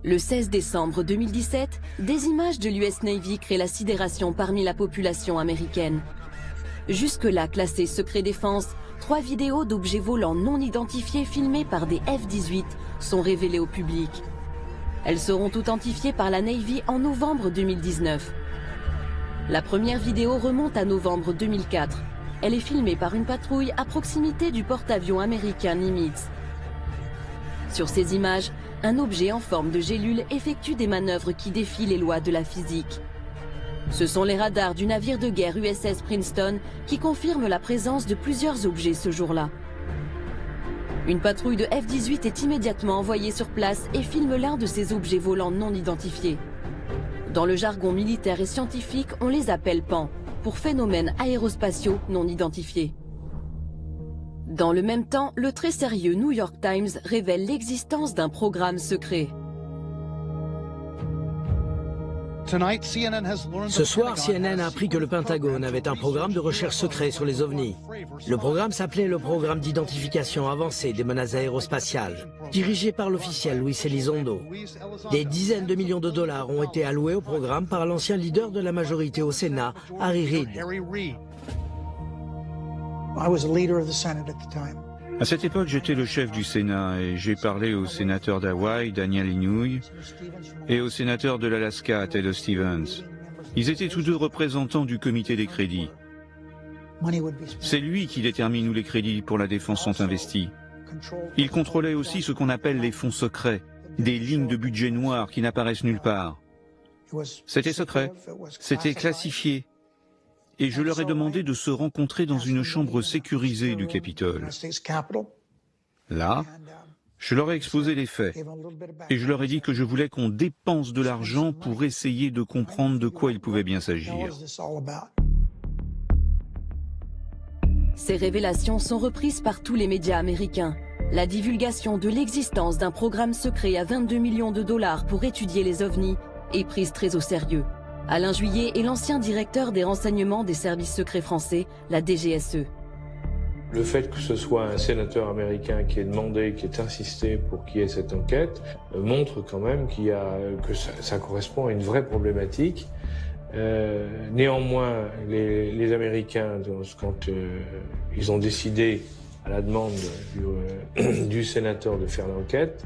Le 16 décembre 2017, des images de l'US Navy créent la sidération parmi la population américaine. Jusque-là classées secret défense, 3 vidéos d'objets volants non identifiés filmés par des F-18 sont révélées au public. Elles seront authentifiées par la Navy en novembre 2019. La première vidéo remonte à novembre 2004. Elle est filmée par une patrouille à proximité du porte-avions américain Nimitz. Sur ces images, un objet en forme de gélule effectue des manœuvres qui défient les lois de la physique. Ce sont les radars du navire de guerre USS Princeton qui confirment la présence de plusieurs objets ce jour-là. Une patrouille de F-18 est immédiatement envoyée sur place et filme l'un de ces objets volants non identifiés. Dans le jargon militaire et scientifique, on les appelle PAN, pour phénomènes aérospatiaux non identifiés. Dans le même temps, le très sérieux New York Times révèle l'existence d'un programme secret. Ce soir, CNN a appris que le Pentagone avait un programme de recherche secret sur les ovnis. Le programme s'appelait le Programme d'identification avancée des menaces aérospatiales, dirigé par l'officiel Luis Elizondo. Des dizaines de millions de dollars ont été alloués au programme par l'ancien leader de la majorité au Sénat, Harry Reid. À cette époque, j'étais le chef du Sénat et j'ai parlé au sénateur d'Hawaï, Daniel Inouye, et au sénateur de l'Alaska, Ted Stevens. Ils étaient tous deux représentants du comité des crédits. C'est lui qui détermine où les crédits pour la défense sont investis. Il contrôlait aussi ce qu'on appelle les fonds secrets, des lignes de budget noires qui n'apparaissent nulle part. C'était secret, c'était classifié. Et je leur ai demandé de se rencontrer dans une chambre sécurisée du Capitole. Là, je leur ai exposé les faits. Et je leur ai dit que je voulais qu'on dépense de l'argent pour essayer de comprendre de quoi il pouvait bien s'agir. Ces révélations sont reprises par tous les médias américains. La divulgation de l'existence d'un programme secret à 22 millions de dollars pour étudier les ovnis est prise très au sérieux. Alain Juillet est l'ancien directeur des renseignements des services secrets français, la DGSE. Le fait que ce soit un sénateur américain qui ait demandé, qui ait insisté pour qu'il y ait cette enquête, montre quand même que ça correspond à une vraie problématique. Néanmoins, les Américains, quand ils ont décidé, à la demande du sénateur de faire l'enquête,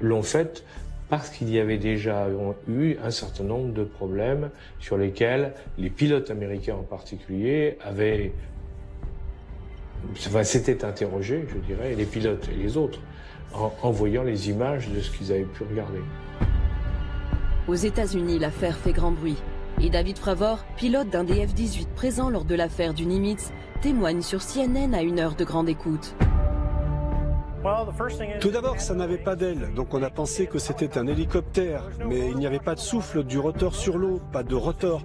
l'ont faite parce qu'il y avait déjà eu un certain nombre de problèmes sur lesquels les pilotes américains en particulier s'étaient interrogés, je dirais, les pilotes et les autres, en voyant les images de ce qu'ils avaient pu regarder. Aux États-Unis, l'affaire fait grand bruit. Et David Fravor, pilote d'un des F-18 présent lors de l'affaire du Nimitz, témoigne sur CNN à une heure de grande écoute. Tout d'abord, ça n'avait pas d'aile, donc on a pensé que c'était un hélicoptère, mais il n'y avait pas de souffle du rotor sur l'eau, pas de rotor.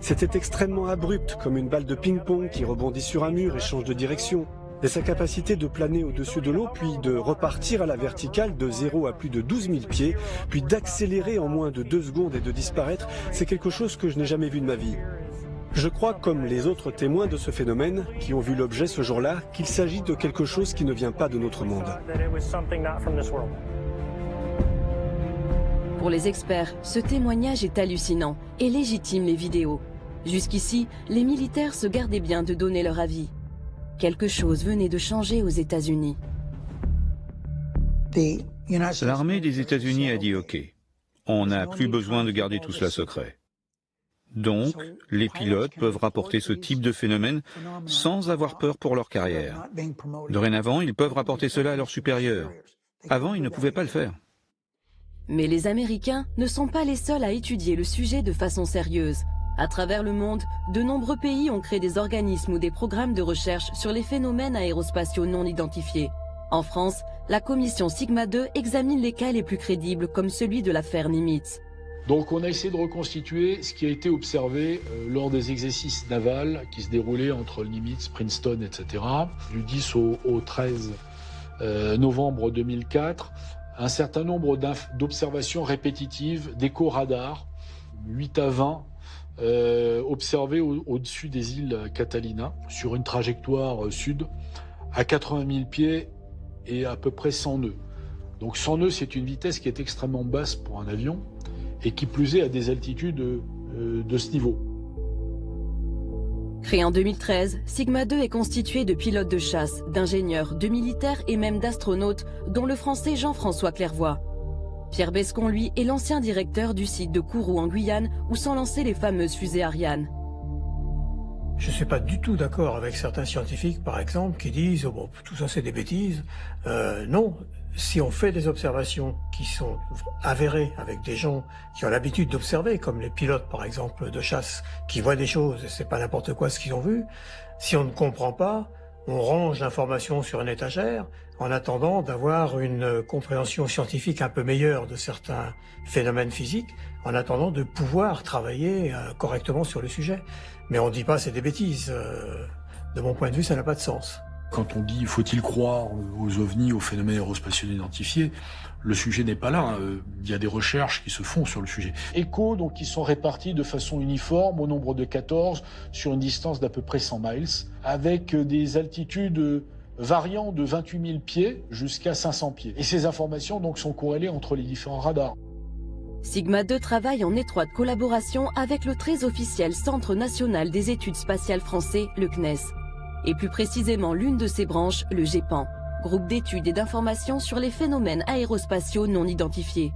C'était extrêmement abrupt, comme une balle de ping-pong qui rebondit sur un mur et change de direction. Et sa capacité de planer au-dessus de l'eau, puis de repartir à la verticale de 0 à plus de 12 000 pieds, puis d'accélérer en moins de 2 secondes et de disparaître, c'est quelque chose que je n'ai jamais vu de ma vie. Je crois, comme les autres témoins de ce phénomène, qui ont vu l'objet ce jour-là, qu'il s'agit de quelque chose qui ne vient pas de notre monde. Pour les experts, ce témoignage est hallucinant et légitime les vidéos. Jusqu'ici, les militaires se gardaient bien de donner leur avis. Quelque chose venait de changer aux États-Unis. L'armée des États-Unis a dit OK, on n'a plus besoin de garder tout cela secret. Donc, les pilotes peuvent rapporter ce type de phénomène sans avoir peur pour leur carrière. Dorénavant, ils peuvent rapporter cela à leurs supérieurs. Avant, ils ne pouvaient pas le faire. Mais les Américains ne sont pas les seuls à étudier le sujet de façon sérieuse. À travers le monde, de nombreux pays ont créé des organismes ou des programmes de recherche sur les phénomènes aérospatiaux non identifiés. En France, la commission Sigma 2 examine les cas les plus crédibles comme celui de l'affaire Nimitz. Donc on a essayé de reconstituer ce qui a été observé lors des exercices navals qui se déroulaient entre Nimitz, Princeton, etc. Du 10 au 13 novembre 2004, un certain nombre d'observations répétitives d'écho-radars, 8 à 20, observées au-dessus des îles Catalina, sur une trajectoire sud, à 80 000 pieds et à peu près 100 nœuds. Donc 100 nœuds, c'est une vitesse qui est extrêmement basse pour un avion, et qui plus est à des altitudes de ce niveau. Créé en 2013, Sigma 2 est constitué de pilotes de chasse, d'ingénieurs, de militaires et même d'astronautes, dont le français Jean-François Clairvoy. Pierre Bescon, lui, est l'ancien directeur du site de Kourou en Guyane, où sont lancées les fameuses fusées Ariane. Je ne suis pas du tout d'accord avec certains scientifiques, par exemple, qui disent oh bon, tout ça c'est des bêtises. Non, si on fait des observations qui sont avérées avec des gens qui ont l'habitude d'observer, comme les pilotes par exemple de chasse, qui voient des choses et c'est pas n'importe quoi ce qu'ils ont vu, si on ne comprend pas, on range l'information sur une étagère en attendant d'avoir une compréhension scientifique un peu meilleure de certains phénomènes physiques, en attendant de pouvoir travailler correctement sur le sujet. Mais on ne dit pas c'est des bêtises. De mon point de vue, ça n'a pas de sens. Quand on dit faut-il croire aux ovnis, aux phénomènes aérospatiaux identifiés, le sujet n'est pas là. Il y a des recherches qui se font sur le sujet. ECHO, donc, qui sont répartis de façon uniforme au nombre de 14 sur une distance d'à peu près 100 miles, avec des altitudes variant de 28 000 pieds jusqu'à 500 pieds. Et ces informations donc sont corrélées entre les différents radars. Sigma 2 travaille en étroite collaboration avec le très officiel Centre national des études spatiales français, le CNES. Et plus précisément l'une de ses branches, le GEPAN, groupe d'études et d'informations sur les phénomènes aérospatiaux non identifiés.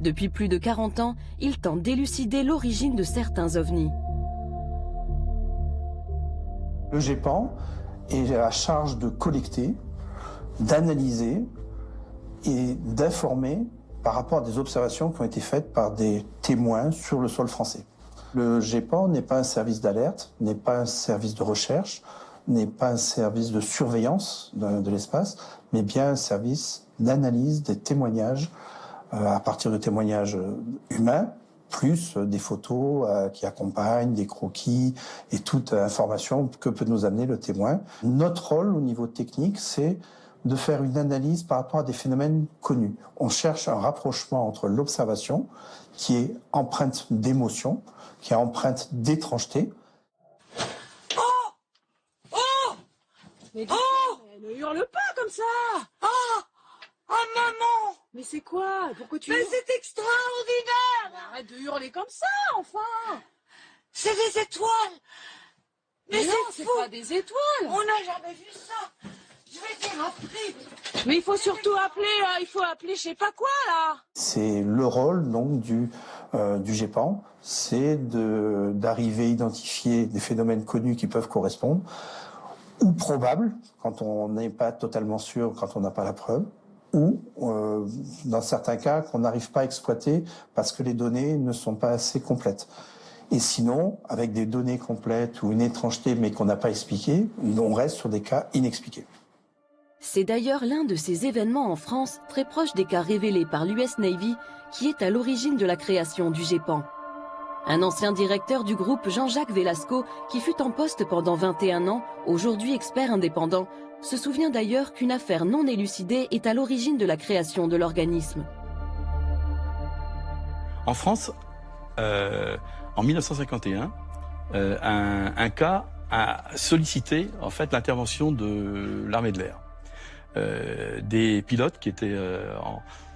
Depuis plus de 40 ans, il tente d'élucider l'origine de certains ovnis. Le GEPAN est à la charge de collecter, d'analyser et d'informer par rapport à des observations qui ont été faites par des témoins sur le sol français. Le GEPAN n'est pas un service d'alerte, n'est pas un service de recherche, n'est pas un service de surveillance de l'espace, mais bien un service d'analyse des témoignages à partir de témoignages humains, plus des photos qui accompagnent, des croquis et toute information que peut nous amener le témoin. Notre rôle au niveau technique, c'est de faire une analyse par rapport à des phénomènes connus. On cherche un rapprochement entre l'observation, qui est empreinte d'émotion, qui est empreinte d'étrangeté. Mais ne hurle pas comme ça. Oh maman. Mais c'est quoi? Pourquoi tu Mais hurles? c'est extraordinaire. Arrête de hurler comme ça, enfin. C'est des étoiles. Mais non, c'est pas des étoiles. On n'a jamais vu ça. Je vais dire après. Mais il faut surtout appeler, je sais pas quoi là. C'est le rôle donc du GEPAN, c'est d'arriver à identifier des phénomènes connus qui peuvent correspondre, ou probables, quand on n'est pas totalement sûr, quand on n'a pas la preuve, ou dans certains cas qu'on n'arrive pas à exploiter parce que les données ne sont pas assez complètes. Et sinon, avec des données complètes ou une étrangeté mais qu'on n'a pas expliquée, on reste sur des cas inexpliqués. C'est d'ailleurs l'un de ces événements en France, très proche des cas révélés par l'US Navy, qui est à l'origine de la création du GEPAN. Un ancien directeur du groupe, Jean-Jacques Velasco, qui fut en poste pendant 21 ans, aujourd'hui expert indépendant, se souvient d'ailleurs qu'une affaire non élucidée est à l'origine de la création de l'organisme. En France, en 1951, un cas a sollicité en fait l'intervention de l'armée de l'air. Des pilotes qui étaient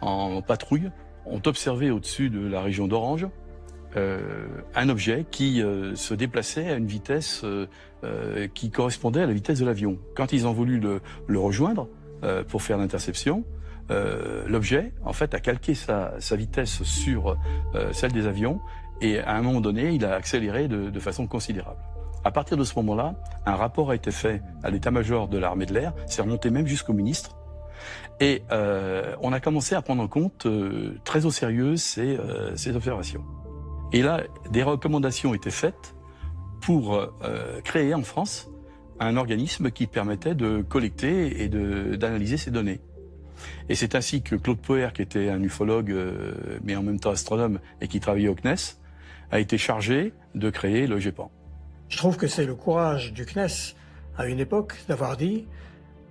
en patrouille ont observé au-dessus de la région d'Orange un objet qui se déplaçait à une vitesse qui correspondait à la vitesse de l'avion. Quand ils ont voulu le rejoindre pour faire l'interception, l'objet en fait a calqué sa vitesse sur celle des avions et à un moment donné il a accéléré de façon considérable. À partir de ce moment-là, un rapport a été fait à l'état-major de l'armée de l'air, c'est remonté même jusqu'au ministre, et on a commencé à prendre en compte très au sérieux ces observations. Et là, des recommandations étaient faites pour créer en France un organisme qui permettait de collecter et d'analyser ces données. Et c'est ainsi que Claude Poher, qui était un ufologue mais en même temps astronome et qui travaillait au CNES, a été chargé de créer le GEPAN. Je trouve que c'est le courage du CNES à une époque d'avoir dit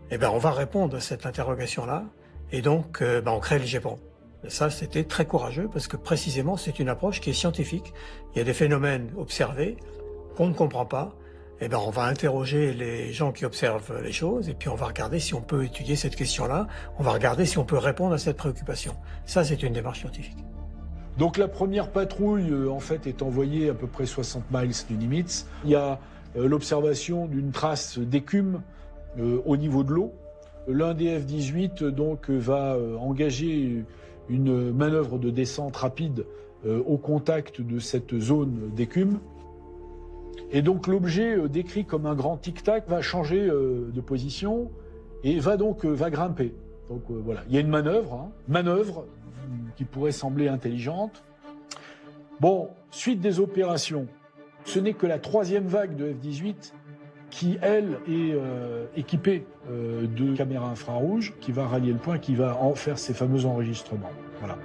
eh ben on va répondre à cette interrogation-là et donc on crée le GEPAN. Et ça, c'était très courageux parce que précisément, c'est une approche qui est scientifique. Il y a des phénomènes observés qu'on ne comprend pas eh ben, on va interroger les gens qui observent les choses et puis on va regarder si on peut étudier cette question-là, on va regarder si on peut répondre à cette préoccupation. Ça, c'est une démarche scientifique. Donc la première patrouille, en fait, est envoyée à peu près 60 miles du Nimitz. Il y a l'observation d'une trace d'écume au niveau de l'eau. L'un des F-18 donc va engager une manœuvre de descente rapide au contact de cette zone d'écume. Et donc l'objet décrit comme un grand tic-tac va changer de position et va grimper. Donc voilà, il y a une manœuvre qui pourrait sembler intelligente. Bon, suite des opérations, ce n'est que la 3e vague de F-18 qui, elle, est équipée de caméras infrarouges, qui va rallier le point, qui va en faire ces fameux enregistrements. Voilà.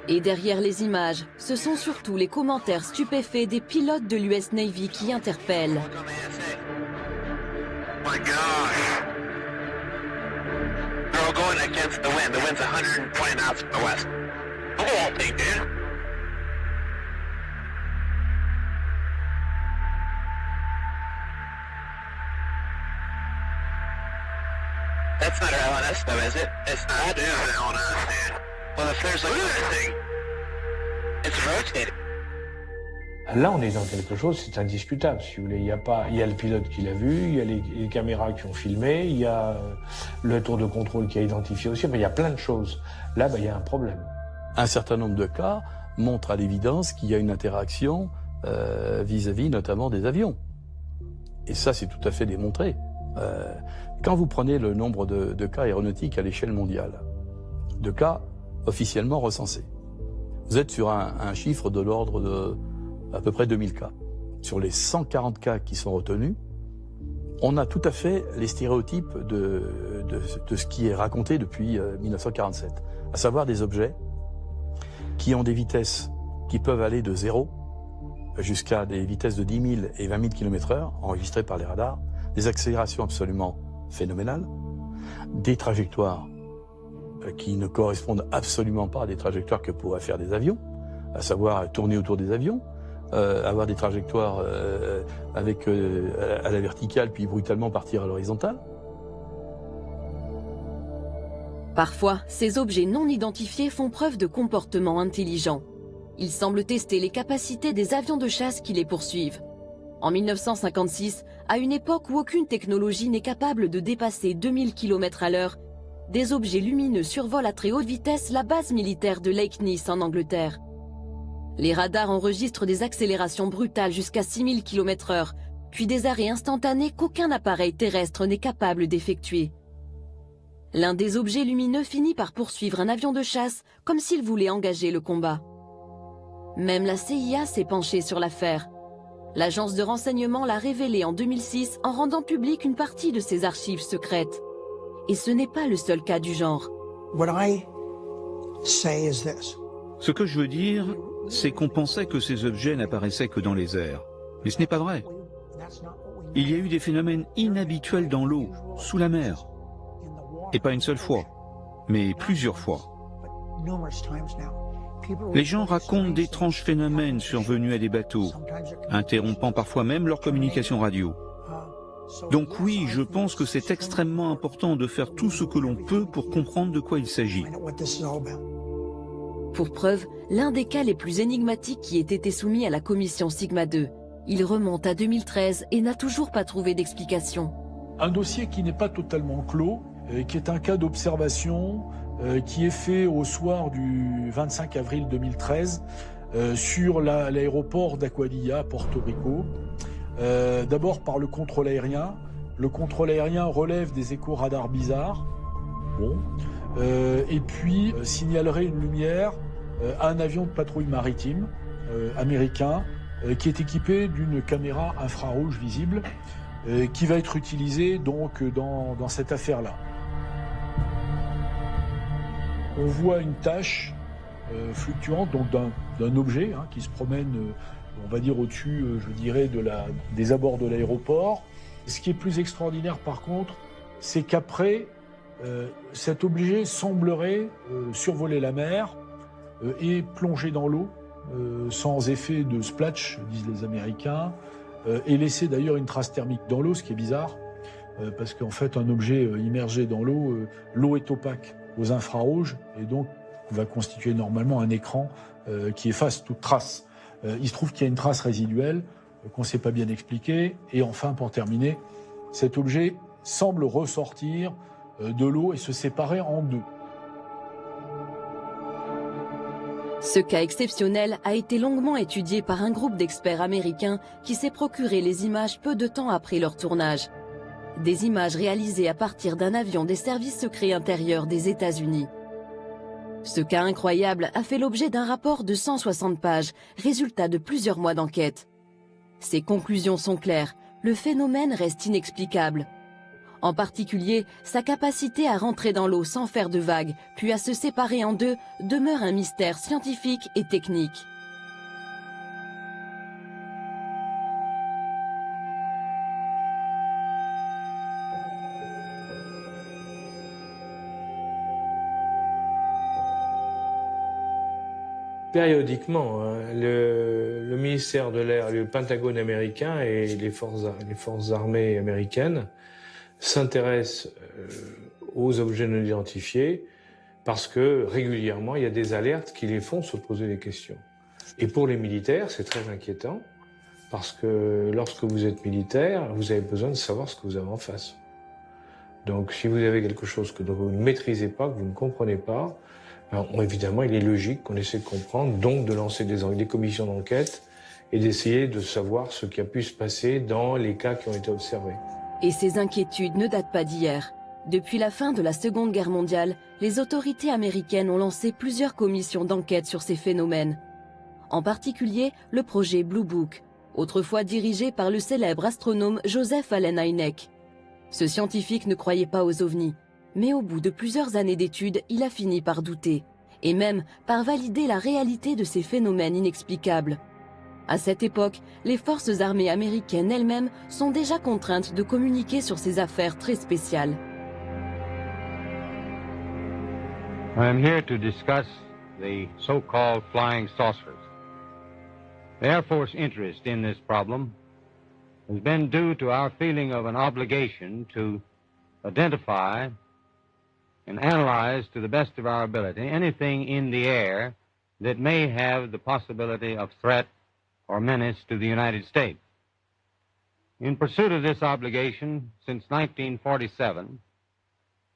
Et derrière les images, ce sont surtout les commentaires stupéfaits des pilotes de l'US Navy qui interpellent. That's not our LNS though, is it? It's not. That is an LNS, dude. Well, if there's like anything, it's rotating. Là, on est dans quelque chose, c'est indiscutable, si vous voulez. Il y a le pilote qui l'a vu, il y a les caméras qui ont filmé, il y a le tour de contrôle qui a identifié aussi, mais il y a plein de choses. Là, il y a un problème. Un certain nombre de cas montrent à l'évidence qu'il y a une interaction vis-à-vis notamment des avions. Et ça, c'est tout à fait démontré. Quand vous prenez le nombre de cas aéronautiques à l'échelle mondiale, de cas officiellement recensés, vous êtes sur un chiffre de l'ordre de à peu près 2000 cas. Sur les 140 cas qui sont retenus, on a tout à fait les stéréotypes de ce qui est raconté depuis 1947, à savoir des objets qui ont des vitesses qui peuvent aller de 0 jusqu'à des vitesses de 10 000 et 20 000 km/h enregistrées par les radars, des accélérations absolument phénoménales, des trajectoires qui ne correspondent absolument pas à des trajectoires que pourraient faire des avions, à savoir tourner autour des avions, avoir des trajectoires avec à la verticale puis brutalement partir à l'horizontale. Parfois, ces objets non identifiés font preuve de comportements intelligents. Ils semblent tester les capacités des avions de chasse qui les poursuivent. En 1956, à une époque où aucune technologie n'est capable de dépasser 2000 km/h, des objets lumineux survolent à très haute vitesse la base militaire de Lake Nice en Angleterre. Les radars enregistrent des accélérations brutales jusqu'à 6000 km/h, puis des arrêts instantanés qu'aucun appareil terrestre n'est capable d'effectuer. L'un des objets lumineux finit par poursuivre un avion de chasse comme s'il voulait engager le combat. Même la CIA s'est penchée sur l'affaire. L'agence de renseignement l'a révélé en 2006 en rendant publique une partie de ses archives secrètes. Et ce n'est pas le seul cas du genre. Ce que je veux dire, c'est qu'on pensait que ces objets n'apparaissaient que dans les airs. Mais ce n'est pas vrai. Il y a eu des phénomènes inhabituels dans l'eau, sous la mer. Et pas une seule fois, mais plusieurs fois. Les gens racontent d'étranges phénomènes survenus à des bateaux, interrompant parfois même leur communication radio. Donc oui, je pense que c'est extrêmement important de faire tout ce que l'on peut pour comprendre de quoi il s'agit. Pour preuve, l'un des cas les plus énigmatiques qui ait été soumis à la commission Sigma 2. Il remonte à 2013 et n'a toujours pas trouvé d'explication. Un dossier qui n'est pas totalement clos, qui est un cas d'observation qui est fait au soir du 25 avril 2013 sur l'aéroport d'Aguadilla, Porto Rico. D'abord par le contrôle aérien. Le contrôle aérien relève des échos radars bizarres. Bon. Et puis signalerait une lumière à un avion de patrouille maritime américain qui est équipé d'une caméra infrarouge visible qui va être utilisée donc dans cette affaire-là. On voit une tache fluctuante donc d'un objet qui se promène, on va dire au-dessus, je dirais, des abords de l'aéroport. Ce qui est plus extraordinaire par contre, c'est qu'après, cet objet semblerait survoler la mer et plonger dans l'eau sans effet de splash, disent les Américains, et laisser d'ailleurs une trace thermique dans l'eau, ce qui est bizarre, parce qu'en fait, un objet immergé dans l'eau, l'eau est opaque aux infrarouges, et donc va constituer normalement un écran qui efface toute trace. Il se trouve qu'il y a une trace résiduelle qu'on ne sait pas bien expliquer, et enfin, pour terminer, cet objet semble ressortir de l'eau et se séparer en deux. Ce cas exceptionnel a été longuement étudié par un groupe d'experts américains qui s'est procuré les images peu de temps après leur tournage. Des images réalisées à partir d'un avion des services secrets intérieurs des États-Unis. Ce cas incroyable a fait l'objet d'un rapport de 160 pages, résultat de plusieurs mois d'enquête. Ses conclusions sont claires, le phénomène reste inexplicable. En particulier, sa capacité à rentrer dans l'eau sans faire de vagues, puis à se séparer en deux, demeure un mystère scientifique et technique. Périodiquement, hein, le ministère de l'Air, le Pentagone américain et les forces armées américaines s'intéressent aux objets non identifiés parce que régulièrement, il y a des alertes qui les font se poser des questions. Et pour les militaires, c'est très inquiétant parce que lorsque vous êtes militaire, vous avez besoin de savoir ce que vous avez en face. Donc si vous avez quelque chose que vous ne maîtrisez pas, que vous ne comprenez pas, évidemment, il est logique qu'on essaie de comprendre, donc de lancer des commissions d'enquête et d'essayer de savoir ce qui a pu se passer dans les cas qui ont été observés. Et ces inquiétudes ne datent pas d'hier. Depuis la fin de la Seconde Guerre mondiale, les autorités américaines ont lancé plusieurs commissions d'enquête sur ces phénomènes. En particulier, le projet Blue Book, autrefois dirigé par le célèbre astronome Joseph Allen Hynek. Ce scientifique ne croyait pas aux ovnis. Mais au bout de plusieurs années d'études, il a fini par douter, et même par valider la réalité de ces phénomènes inexplicables. À cette époque, les forces armées américaines elles-mêmes sont déjà contraintes de communiquer sur ces affaires très spéciales. I am here to discuss the so-called flying saucers. The Air Force interest in this problem has been due to our feeling of an obligation to identify and analyze to the best of our ability anything in the air that may have the possibility of threat or menace to the United States. In pursuit of this obligation, since 1947,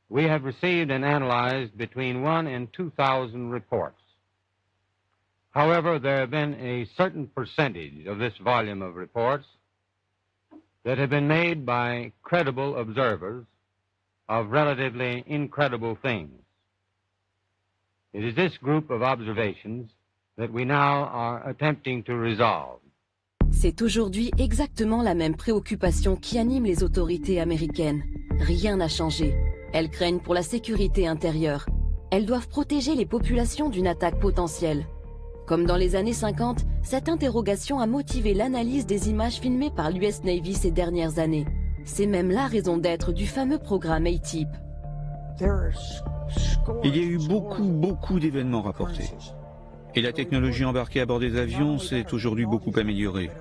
we have received and analyzed between 1,000 and 2,000 reports. However, there have been a certain percentage of this volume of reports that have been made by credible observers of relatively incredible things. It is this group of observations that we now are attempting to resolve. C'est aujourd'hui exactement la même préoccupation qui anime les autorités américaines. Rien n'a changé. Elles craignent pour la sécurité intérieure. Elles doivent protéger les populations d'une attaque potentielle. Comme dans les années 50, cette interrogation a motivé l'analyse des images filmées par l'US Navy ces dernières années. C'est même la raison d'être du fameux programme A-Type. Il y a eu beaucoup d'événements rapportés. Et la technologie embarquée à bord des avions s'est aujourd'hui beaucoup améliorée.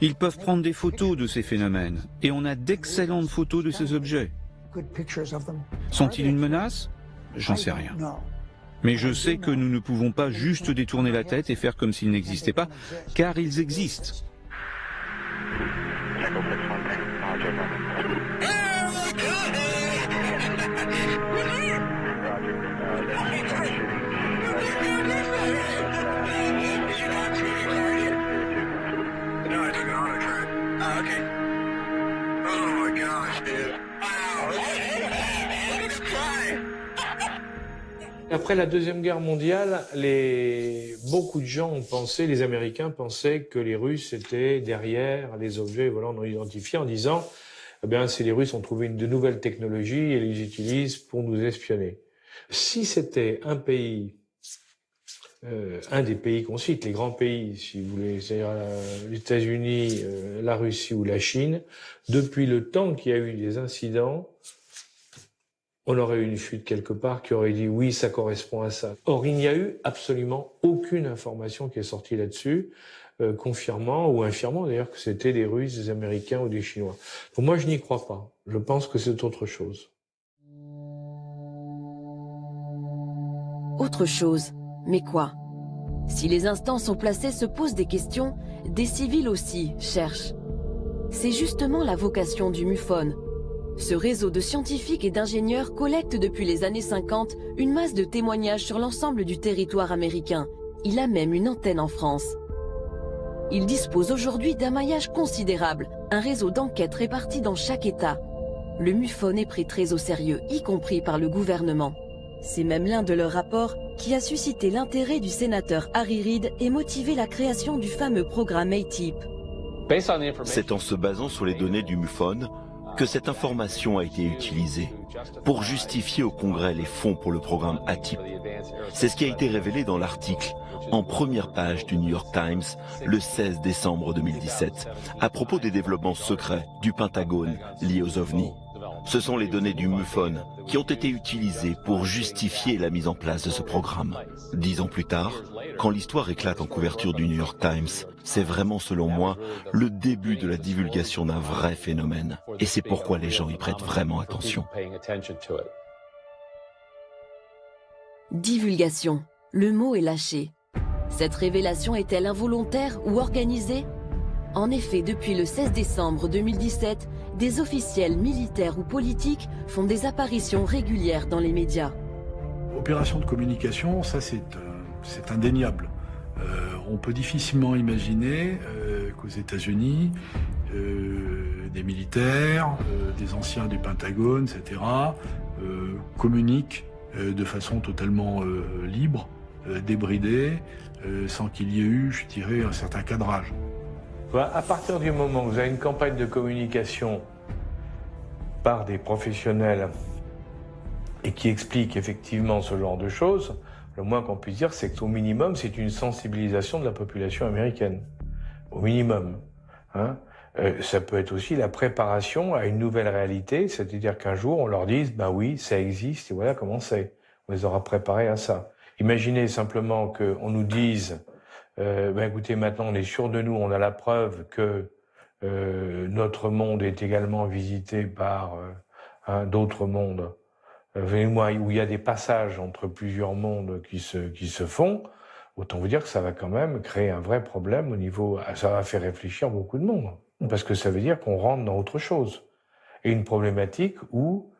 Ils peuvent prendre des photos de ces phénomènes, et on a d'excellentes photos de ces objets. Sont-ils une menace? J'en sais rien. Mais je sais que nous ne pouvons pas juste détourner la tête et faire comme s'ils n'existaient pas, car ils existent. Après la Deuxième Guerre mondiale, beaucoup de gens ont pensé, les Américains pensaient que les Russes étaient derrière les objets volants non identifiés en disant eh bien, les Russes ont trouvé de nouvelles technologies et les utilisent pour nous espionner. Si c'était un pays, un des pays qu'on cite, les grands pays, si vous voulez, c'est-à-dire les États-Unis, la Russie ou la Chine, depuis le temps qu'il y a eu des incidents, on aurait eu une fuite quelque part qui aurait dit oui, ça correspond à ça. Or, il n'y a eu absolument aucune information qui est sortie là-dessus. confirmant ou infirmant d'ailleurs que c'était des Russes, des Américains ou des Chinois. Pour moi, je n'y crois pas. Je pense que c'est autre chose. Autre chose, mais quoi? Si les instances au placé se posent des questions, des civils aussi cherchent. C'est justement la vocation du MUFON. Ce réseau de scientifiques et d'ingénieurs collecte depuis les années 50 une masse de témoignages sur l'ensemble du territoire américain. Il a même une antenne en France. Il dispose aujourd'hui d'un maillage considérable, un réseau d'enquêtes réparti dans chaque État. Le MUFON est pris très au sérieux, y compris par le gouvernement. C'est même l'un de leurs rapports qui a suscité l'intérêt du sénateur Harry Reid et motivé la création du fameux programme ATIP. C'est en se basant sur les données du MUFON que cette information a été utilisée pour justifier au Congrès les fonds pour le programme ATIP. C'est ce qui a été révélé dans l'article en première page du New York Times le 16 décembre 2017 à propos des développements secrets du Pentagone liés aux ovnis. Ce sont les données du MUFON qui ont été utilisées pour justifier la mise en place de ce programme. 10 ans plus tard, quand l'histoire éclate en couverture du New York Times, c'est vraiment, selon moi, le début de la divulgation d'un vrai phénomène. Et c'est pourquoi les gens y prêtent vraiment attention. Divulgation. Le mot est lâché. Cette révélation est-elle involontaire ou organisée? En effet, depuis le 16 décembre 2017, des officiels militaires ou politiques font des apparitions régulières dans les médias. Opération de communication, ça c'est indéniable. On peut difficilement imaginer qu'aux États-Unis, des militaires, des anciens du Pentagone, etc., communiquent de façon totalement libre, débridée, sans qu'il y ait eu, je dirais, un certain cadrage. À partir du moment où vous avez une campagne de communication par des professionnels et qui explique effectivement ce genre de choses, le moins qu'on puisse dire, c'est qu'au minimum, c'est une sensibilisation de la population américaine. Au minimum. Hein. Ça peut être aussi la préparation à une nouvelle réalité, c'est-à-dire qu'un jour, on leur dise, ben oui, ça existe et voilà comment c'est. On les aura préparés à ça. Imaginez simplement qu'on nous dise, ben écoutez, maintenant on est sûr de nous, on a la preuve que notre monde est également visité par d'autres mondes. Moi, où il y a des passages entre plusieurs mondes qui se font, autant vous dire que ça va quand même créer un vrai problème au niveau, ça va faire réfléchir beaucoup de monde. Parce que ça veut dire qu'on rentre dans autre chose. Et une problématique où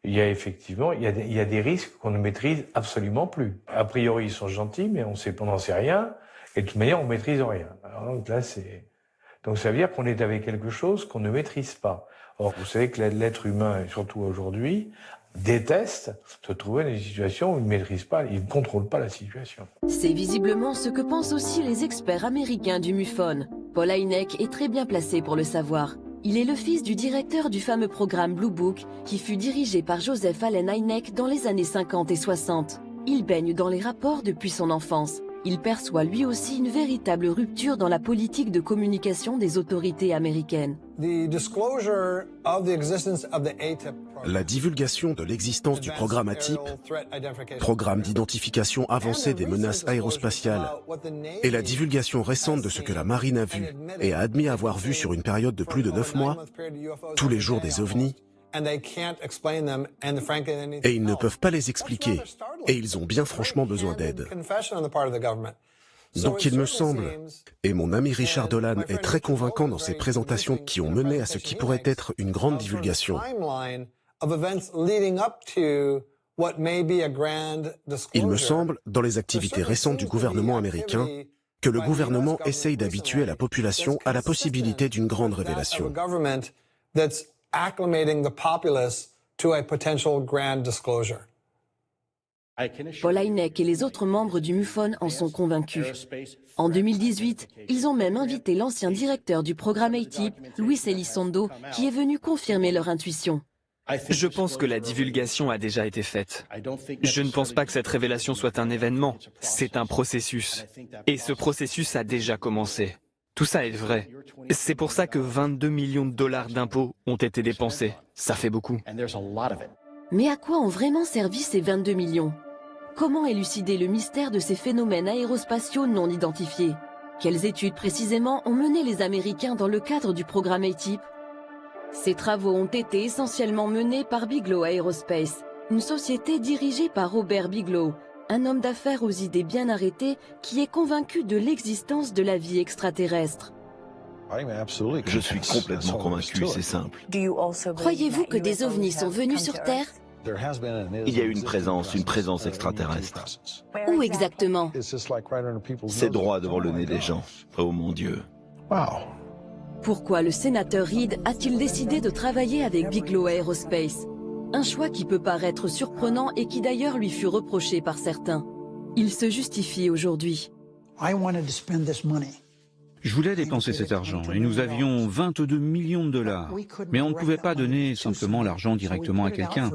il y a effectivement, il y a des risques qu'on ne maîtrise absolument plus. A priori, ils sont gentils, mais on n'en sait rien. Et de toute manière, on ne maîtrise rien. Alors, donc là, donc ça veut dire qu'on est avec quelque chose qu'on ne maîtrise pas. Or, vous savez que l'être humain, et surtout aujourd'hui, déteste se trouver dans des situations où il ne maîtrise pas, il ne contrôle pas la situation. C'est visiblement ce que pensent aussi les experts américains du MUFON. Paul Hynek est très bien placé pour le savoir. Il est le fils du directeur du fameux programme Blue Book qui fut dirigé par Joseph Allen Hynek dans les années 50 et 60. Il baigne dans les rapports depuis son enfance. Il perçoit lui aussi une véritable rupture dans la politique de communication des autorités américaines. La divulgation de l'existence du programme ATIP, programme d'identification avancée des menaces aérospatiales, et la divulgation récente de ce que la marine a vu et a admis avoir vu sur une période de plus de 9 mois, tous les jours des ovnis, et ils ne peuvent pas les expliquer, et ils ont bien franchement besoin d'aide. Donc il me semble, et mon ami Richard Dolan est très convaincant dans ses présentations qui ont mené à ce qui pourrait être une grande divulgation. Il me semble, dans les activités récentes du gouvernement américain, que le gouvernement essaye d'habituer la population à la possibilité d'une grande révélation. Paul Hynek et les autres membres du MUFON en sont convaincus. En 2018, ils ont même invité l'ancien directeur du programme ATIP, Luis Elizondo, qui est venu confirmer leur intuition. Je pense que la divulgation a déjà été faite. Je ne pense pas que cette révélation soit un événement, c'est un processus. Et ce processus a déjà commencé. Tout ça est vrai. C'est pour ça que 22 millions de dollars d'impôts ont été dépensés. Ça fait beaucoup. Mais à quoi ont vraiment servi ces 22 millions ? Comment élucider le mystère de ces phénomènes aérospatiaux non identifiés ? Quelles études précisément ont mené les Américains dans le cadre du programme ATIP? Ces travaux ont été essentiellement menés par Bigelow Aerospace, une société dirigée par Robert Bigelow, un homme d'affaires aux idées bien arrêtées qui est convaincu de l'existence de la vie extraterrestre. Je suis complètement convaincu, c'est simple. Croyez-vous que des ovnis sont venus sur Terre? Il y a une présence extraterrestre. Où exactement? C'est droit devant le nez des gens. Oh mon Dieu. Pourquoi le sénateur Reid a-t-il décidé de travailler avec Bigelow Aerospace? Un choix qui peut paraître surprenant et qui d'ailleurs lui fut reproché par certains. Il se justifie aujourd'hui. Je voulais dépenser cet argent et nous avions 22 millions de dollars. Mais on ne pouvait pas donner simplement l'argent directement à quelqu'un.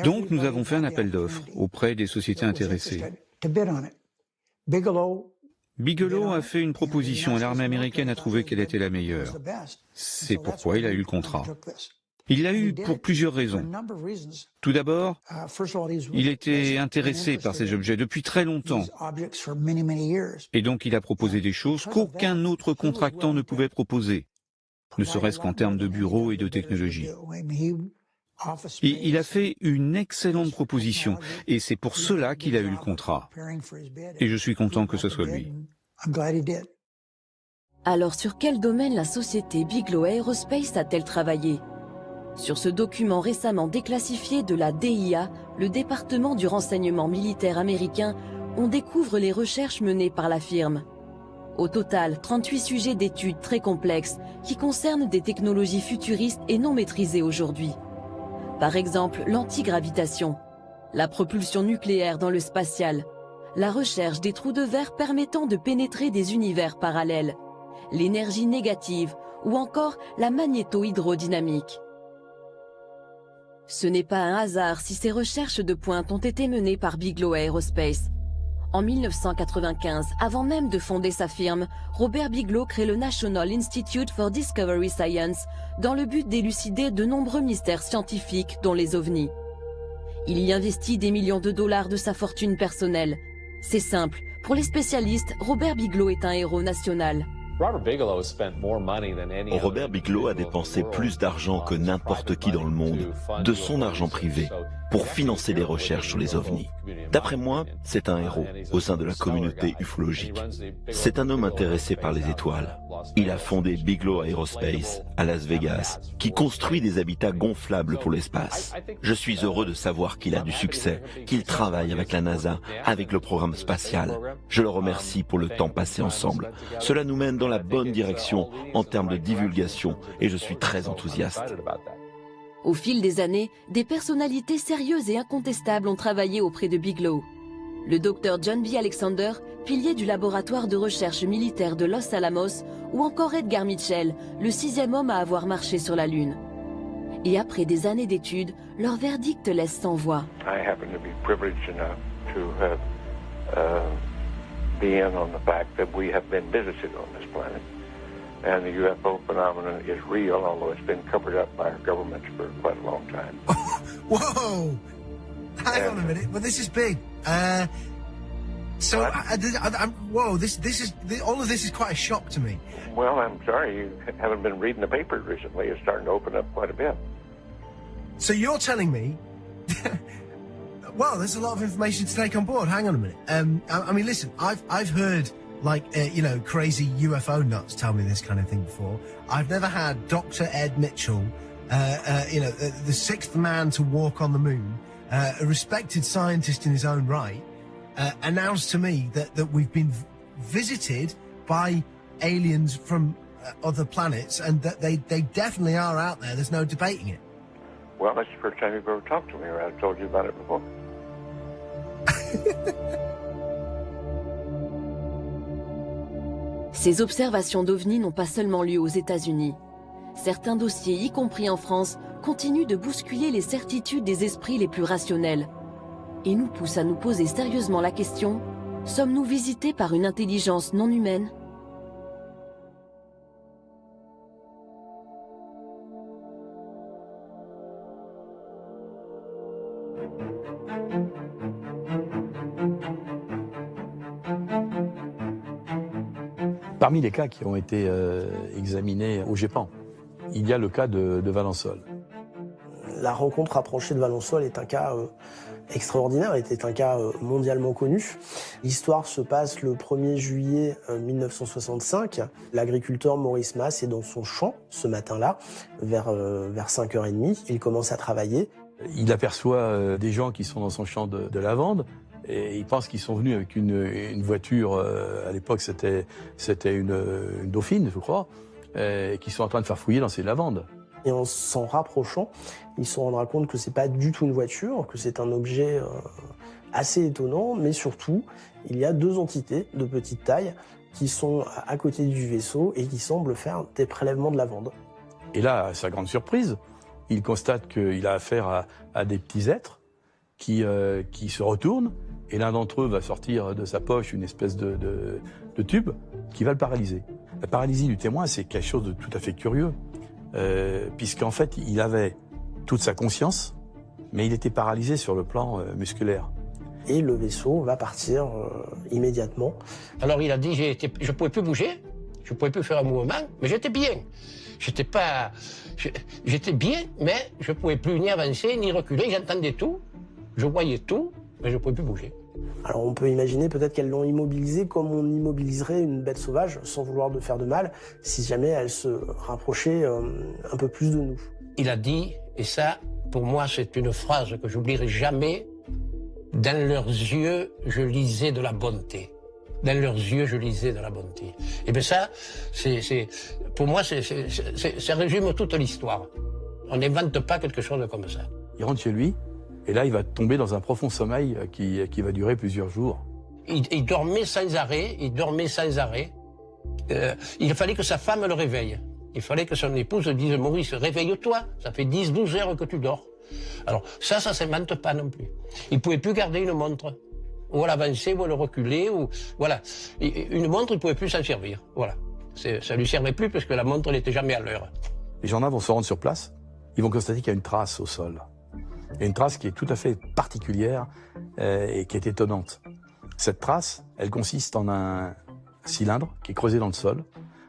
Donc nous avons fait un appel d'offres auprès des sociétés intéressées. Bigelow a fait une proposition et l'armée américaine a trouvé qu'elle était la meilleure. C'est pourquoi il a eu le contrat. Il l'a eu pour plusieurs raisons. Tout d'abord, il était intéressé par ces objets depuis très longtemps. Et donc il a proposé des choses qu'aucun autre contractant ne pouvait proposer, ne serait-ce qu'en termes de bureaux et de technologie. Et il a fait une excellente proposition, et c'est pour cela qu'il a eu le contrat. Et je suis content que ce soit lui. Alors sur quel domaine la société Bigelow Aerospace a-t-elle travaillé? Sur ce document récemment déclassifié de la DIA, le département du renseignement militaire américain, on découvre les recherches menées par la firme. Au total, 38 sujets d'études très complexes qui concernent des technologies futuristes et non maîtrisées aujourd'hui. Par exemple, l'antigravitation, la propulsion nucléaire dans le spatial, la recherche des trous de verre permettant de pénétrer des univers parallèles, l'énergie négative ou encore la magnéto-hydrodynamique. Ce n'est pas un hasard si ces recherches de pointe ont été menées par Bigelow Aerospace. En 1995, avant même de fonder sa firme, Robert Bigelow crée le National Institute for Discovery Science dans le but d'élucider de nombreux mystères scientifiques, dont les ovnis. Il y investit des millions de dollars de sa fortune personnelle. C'est simple, pour les spécialistes, Robert Bigelow est un héros national. Robert Bigelow a dépensé plus d'argent que n'importe qui dans le monde, de son argent privé, pour financer les recherches sur les ovnis. D'après moi, c'est un héros au sein de la communauté ufologique. C'est un homme intéressé par les étoiles. Il a fondé Bigelow Aerospace à Las Vegas, qui construit des habitats gonflables pour l'espace. Je suis heureux de savoir qu'il a du succès, qu'il travaille avec la NASA, avec le programme spatial. Je le remercie pour le temps passé ensemble. Cela nous mène dans la bonne direction en termes de divulgation et je suis très enthousiaste. Au fil des années, des personnalités sérieuses et incontestables ont travaillé auprès de Bigelow. Le docteur John B. Alexander, pilier du laboratoire de recherche militaire de Los Alamos, ou encore Edgar Mitchell, le 6e homme à avoir marché sur la Lune. Et après des années d'études, leur verdict laisse sans voix. I happen to be privileged enough to have be in on the fact that we have been visited on this planet. And the UFO phenomenon is real, although it's been covered up by our governments for quite a long time. Whoa! Hang on a minute, but this is big. Whoa, this is all of this is quite a shock to me. Well, I'm sorry you haven't been reading the papers recently. It's starting to open up quite a bit. So you're telling me? Well, there's a lot of information to take on board. Hang on a minute. I mean, listen, I've heard crazy UFO nuts tell me this kind of thing before. I've never had Dr. Ed Mitchell, the sixth man to walk on the moon, a respected scientist in his own right, announce to me that we've been visited by aliens from other planets and that they definitely are out there. There's no debating it. Well, that's the first time you've ever talked to me, or I've told you about it before. Ces observations d'OVNI n'ont pas seulement lieu aux États-Unis. Certains dossiers, y compris en France, continuent de bousculer les certitudes des esprits les plus rationnels. Et nous poussent à nous poser sérieusement la question, sommes-nous visités par une intelligence non humaine ? Parmi les cas qui ont été examinés au GEPAN, il y a le cas de Valençol. La rencontre rapprochée de Valençol est un cas extraordinaire, était un cas mondialement connu. L'histoire se passe le 1er juillet 1965. L'agriculteur Maurice Masse est dans son champ ce matin-là, vers 5h30. Il commence à travailler. Il aperçoit des gens qui sont dans son champ de lavande et il pense qu'ils sont venus avec une voiture, à l'époque c'était une Dauphine, je crois, qui sont en train de faire fouiller dans ces lavandes. Et en s'en rapprochant, il se rendra compte que c'est pas du tout une voiture, que c'est un objet assez étonnant, mais surtout, il y a deux entités de petite taille qui sont à côté du vaisseau et qui semblent faire des prélèvements de lavande. Et là, à sa grande surprise, il constate qu'il a affaire à des petits êtres qui se retournent, et l'un d'entre eux va sortir de sa poche une espèce de tube qui va le paralyser. La paralysie du témoin, c'est quelque chose de tout à fait curieux. Puisqu'en fait, il avait toute sa conscience, mais il était paralysé sur le plan musculaire. Et le vaisseau va partir immédiatement. Alors il a dit, je ne pouvais plus bouger, je ne pouvais plus faire un mouvement, mais j'étais bien. J'étais bien, mais je ne pouvais plus ni avancer, ni reculer, j'entendais tout, je voyais tout, mais je ne pouvais plus bouger. Alors on peut imaginer peut-être qu'elles l'ont immobilisé comme on immobiliserait une bête sauvage, sans vouloir de faire de mal, si jamais elle se rapprochait un peu plus de nous. Il a dit, et ça, pour moi, c'est une phrase que j'oublierai jamais, dans leurs yeux, je lisais de la bonté. Dans leurs yeux, je lisais de la bonté. Et bien ça, pour moi, ça résume toute l'histoire. On n'invente pas quelque chose comme ça. Il rentre chez lui, et là, il va tomber dans un profond sommeil qui va durer plusieurs jours. Il dormait sans arrêt, il fallait que sa femme le réveille. Il fallait que son épouse dise « Maurice, réveille-toi, ça fait 10-12 heures que tu dors ». Alors ça ne s'invente pas non plus. Il ne pouvait plus garder une montre. Ou à l'avancer, ou à le reculer, ou... Voilà. Une montre, il ne pouvait plus s'en servir. Voilà. Ça ne lui servait plus parce que la montre n'était jamais à l'heure. Les gendarmes vont se rendre sur place, ils vont constater qu'il y a une trace au sol. Il y a une trace qui est tout à fait particulière et qui est étonnante. Cette trace, elle consiste en un cylindre qui est creusé dans le sol,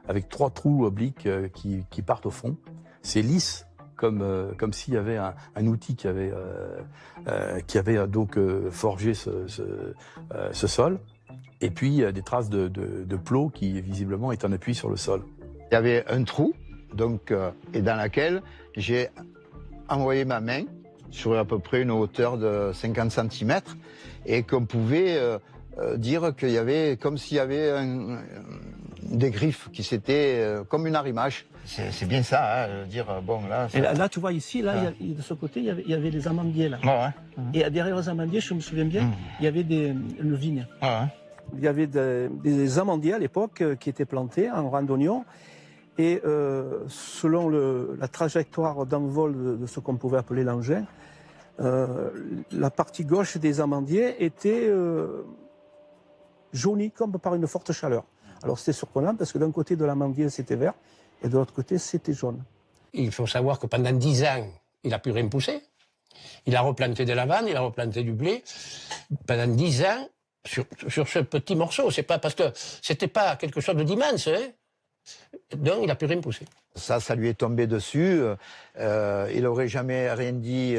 avec 3 trous obliques qui partent au fond. C'est lisse, comme s'il y avait un outil qui avait donc forgé ce sol. Et puis des traces de plot qui visiblement est en appui sur le sol. Il y avait un trou, donc, et dans lequel j'ai envoyé ma main sur à peu près une hauteur de 50 cm et qu'on pouvait dire qu'il y avait comme s'il y avait des griffes qui s'étaient comme une arrimage. C'est bien ça, hein, dire bon là. Et là, tu vois ici, là, de ce côté, il y avait les amandiers là. Ouais. Et derrière les amandiers, je me souviens bien, il y avait une vigne. Ouais. Il y avait des amandiers à l'époque qui étaient plantés en rang d'oignons. Et selon la trajectoire d'envol de ce qu'on pouvait appeler l'engin, la partie gauche des amandiers était jaunie comme par une forte chaleur. Alors c'était surprenant parce que d'un côté de l'amandier c'était vert et de l'autre côté c'était jaune. Il faut savoir que pendant 10 ans, il n'a plus rien poussé. Il a replanté de la lavande, il a replanté du blé. Pendant 10 ans, sur ce petit morceau, c'est pas parce que c'était pas quelque chose d'immense, hein. Donc il n'a plus rien poussé. Ça lui est tombé dessus. Il n'aurait jamais rien dit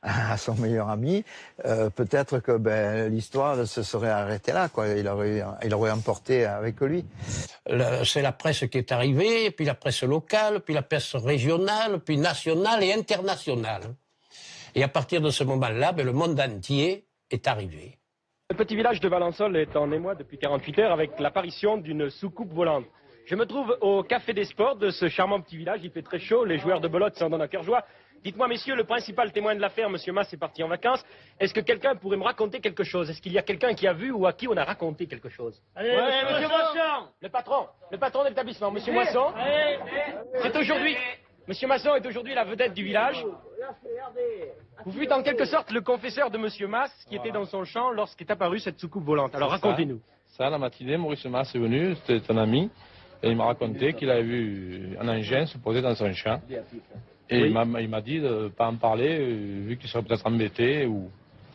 à son meilleur ami. Peut-être que l'histoire se serait arrêtée là, quoi. Il aurait emporté avec lui. C'est la presse qui est arrivée, puis la presse locale, puis la presse régionale, puis nationale et internationale. Et à partir de ce moment-là, le monde entier est arrivé. Le petit village de Valençol est en émoi depuis 48 heures avec l'apparition d'une soucoupe volante. Je me trouve au Café des Sports de ce charmant petit village. Il fait très chaud, les joueurs de belote s'en donnent à cœur joie. Dites-moi, messieurs, le principal témoin de l'affaire, M. Masse, est parti en vacances. Est-ce que quelqu'un pourrait me raconter quelque chose? Est-ce qu'il y a quelqu'un qui a vu ou à qui on a raconté quelque chose? Allez, monsieur Moisson. Le patron de l'établissement, M. Moisson. C'est aujourd'hui. M. Masson est aujourd'hui la vedette du village. Vous fûtes en quelque sorte le confesseur de M. Masse qui était dans son champ lorsqu'est apparue cette soucoupe volante. Alors racontez-nous. Ça, la matinée, Maurice Masse est venu, c'était un ami. Et il m'a raconté qu'il avait vu un engin se poser dans son champ. Et oui. Il m'a dit de ne pas en parler, vu qu'il serait peut-être embêté.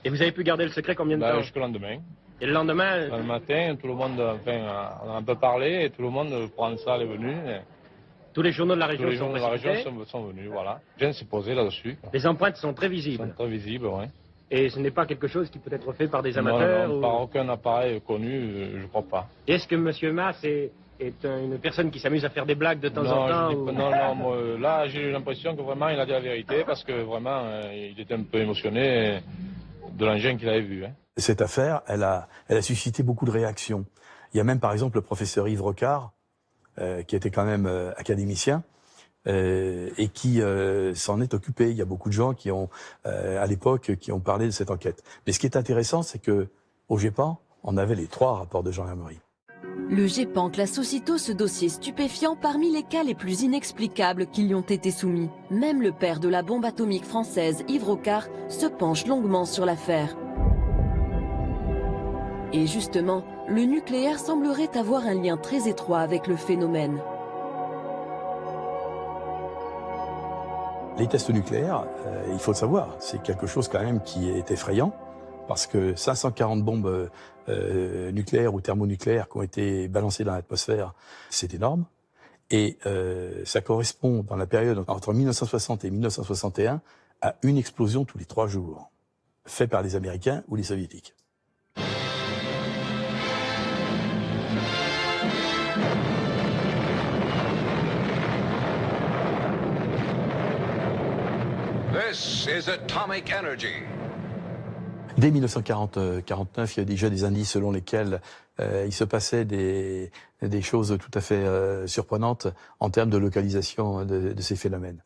Et vous avez pu garder le secret combien de temps? Jusqu'au lendemain. Et le lendemain... Le matin, tout le monde, enfin, on a un peu parlé et tout le monde prend ça, est venu. Tous les journaux de la région, tous les journaux de la région sont venus, voilà. Les gens s'est posé là-dessus. Les empreintes sont très visibles. Sont très visibles, oui. Et ce n'est pas quelque chose qui peut être fait par des amateurs? Non, par aucun appareil connu, je ne crois pas. Est-ce que M. Mass est une personne qui s'amuse à faire des blagues de temps en temps? Non, moi, là j'ai l'impression que vraiment il a dit la vérité parce que vraiment il était un peu émotionné de l'engin qu'il avait vu. Hein. Cette affaire, elle a suscité beaucoup de réactions. Il y a même par exemple le professeur Yves Rocard, qui était quand même académicien, et qui s'en est occupé. Il y a beaucoup de gens qui ont, à l'époque, qui ont parlé de cette enquête. Mais ce qui est intéressant, c'est que au GEPAN, on avait les 3 rapports de gendarmerie. Le GEPAN classe aussitôt ce dossier stupéfiant parmi les cas les plus inexplicables qui lui ont été soumis. Même le père de la bombe atomique française, Yves Rocard, se penche longuement sur l'affaire. Et justement, le nucléaire semblerait avoir un lien très étroit avec le phénomène. Les tests nucléaires, il faut le savoir, c'est quelque chose quand même qui est effrayant, parce que 540 bombes nucléaires ou thermonucléaires qui ont été balancées dans l'atmosphère, c'est énorme. Et ça correspond, dans la période entre 1960 et 1961, à une explosion tous les 3 jours, faite par les Américains ou les Soviétiques. This is atomic energy. Dès 1949, il y a déjà des indices selon lesquels il se passait des choses tout à fait surprenantes en termes de localisation de ces phénomènes.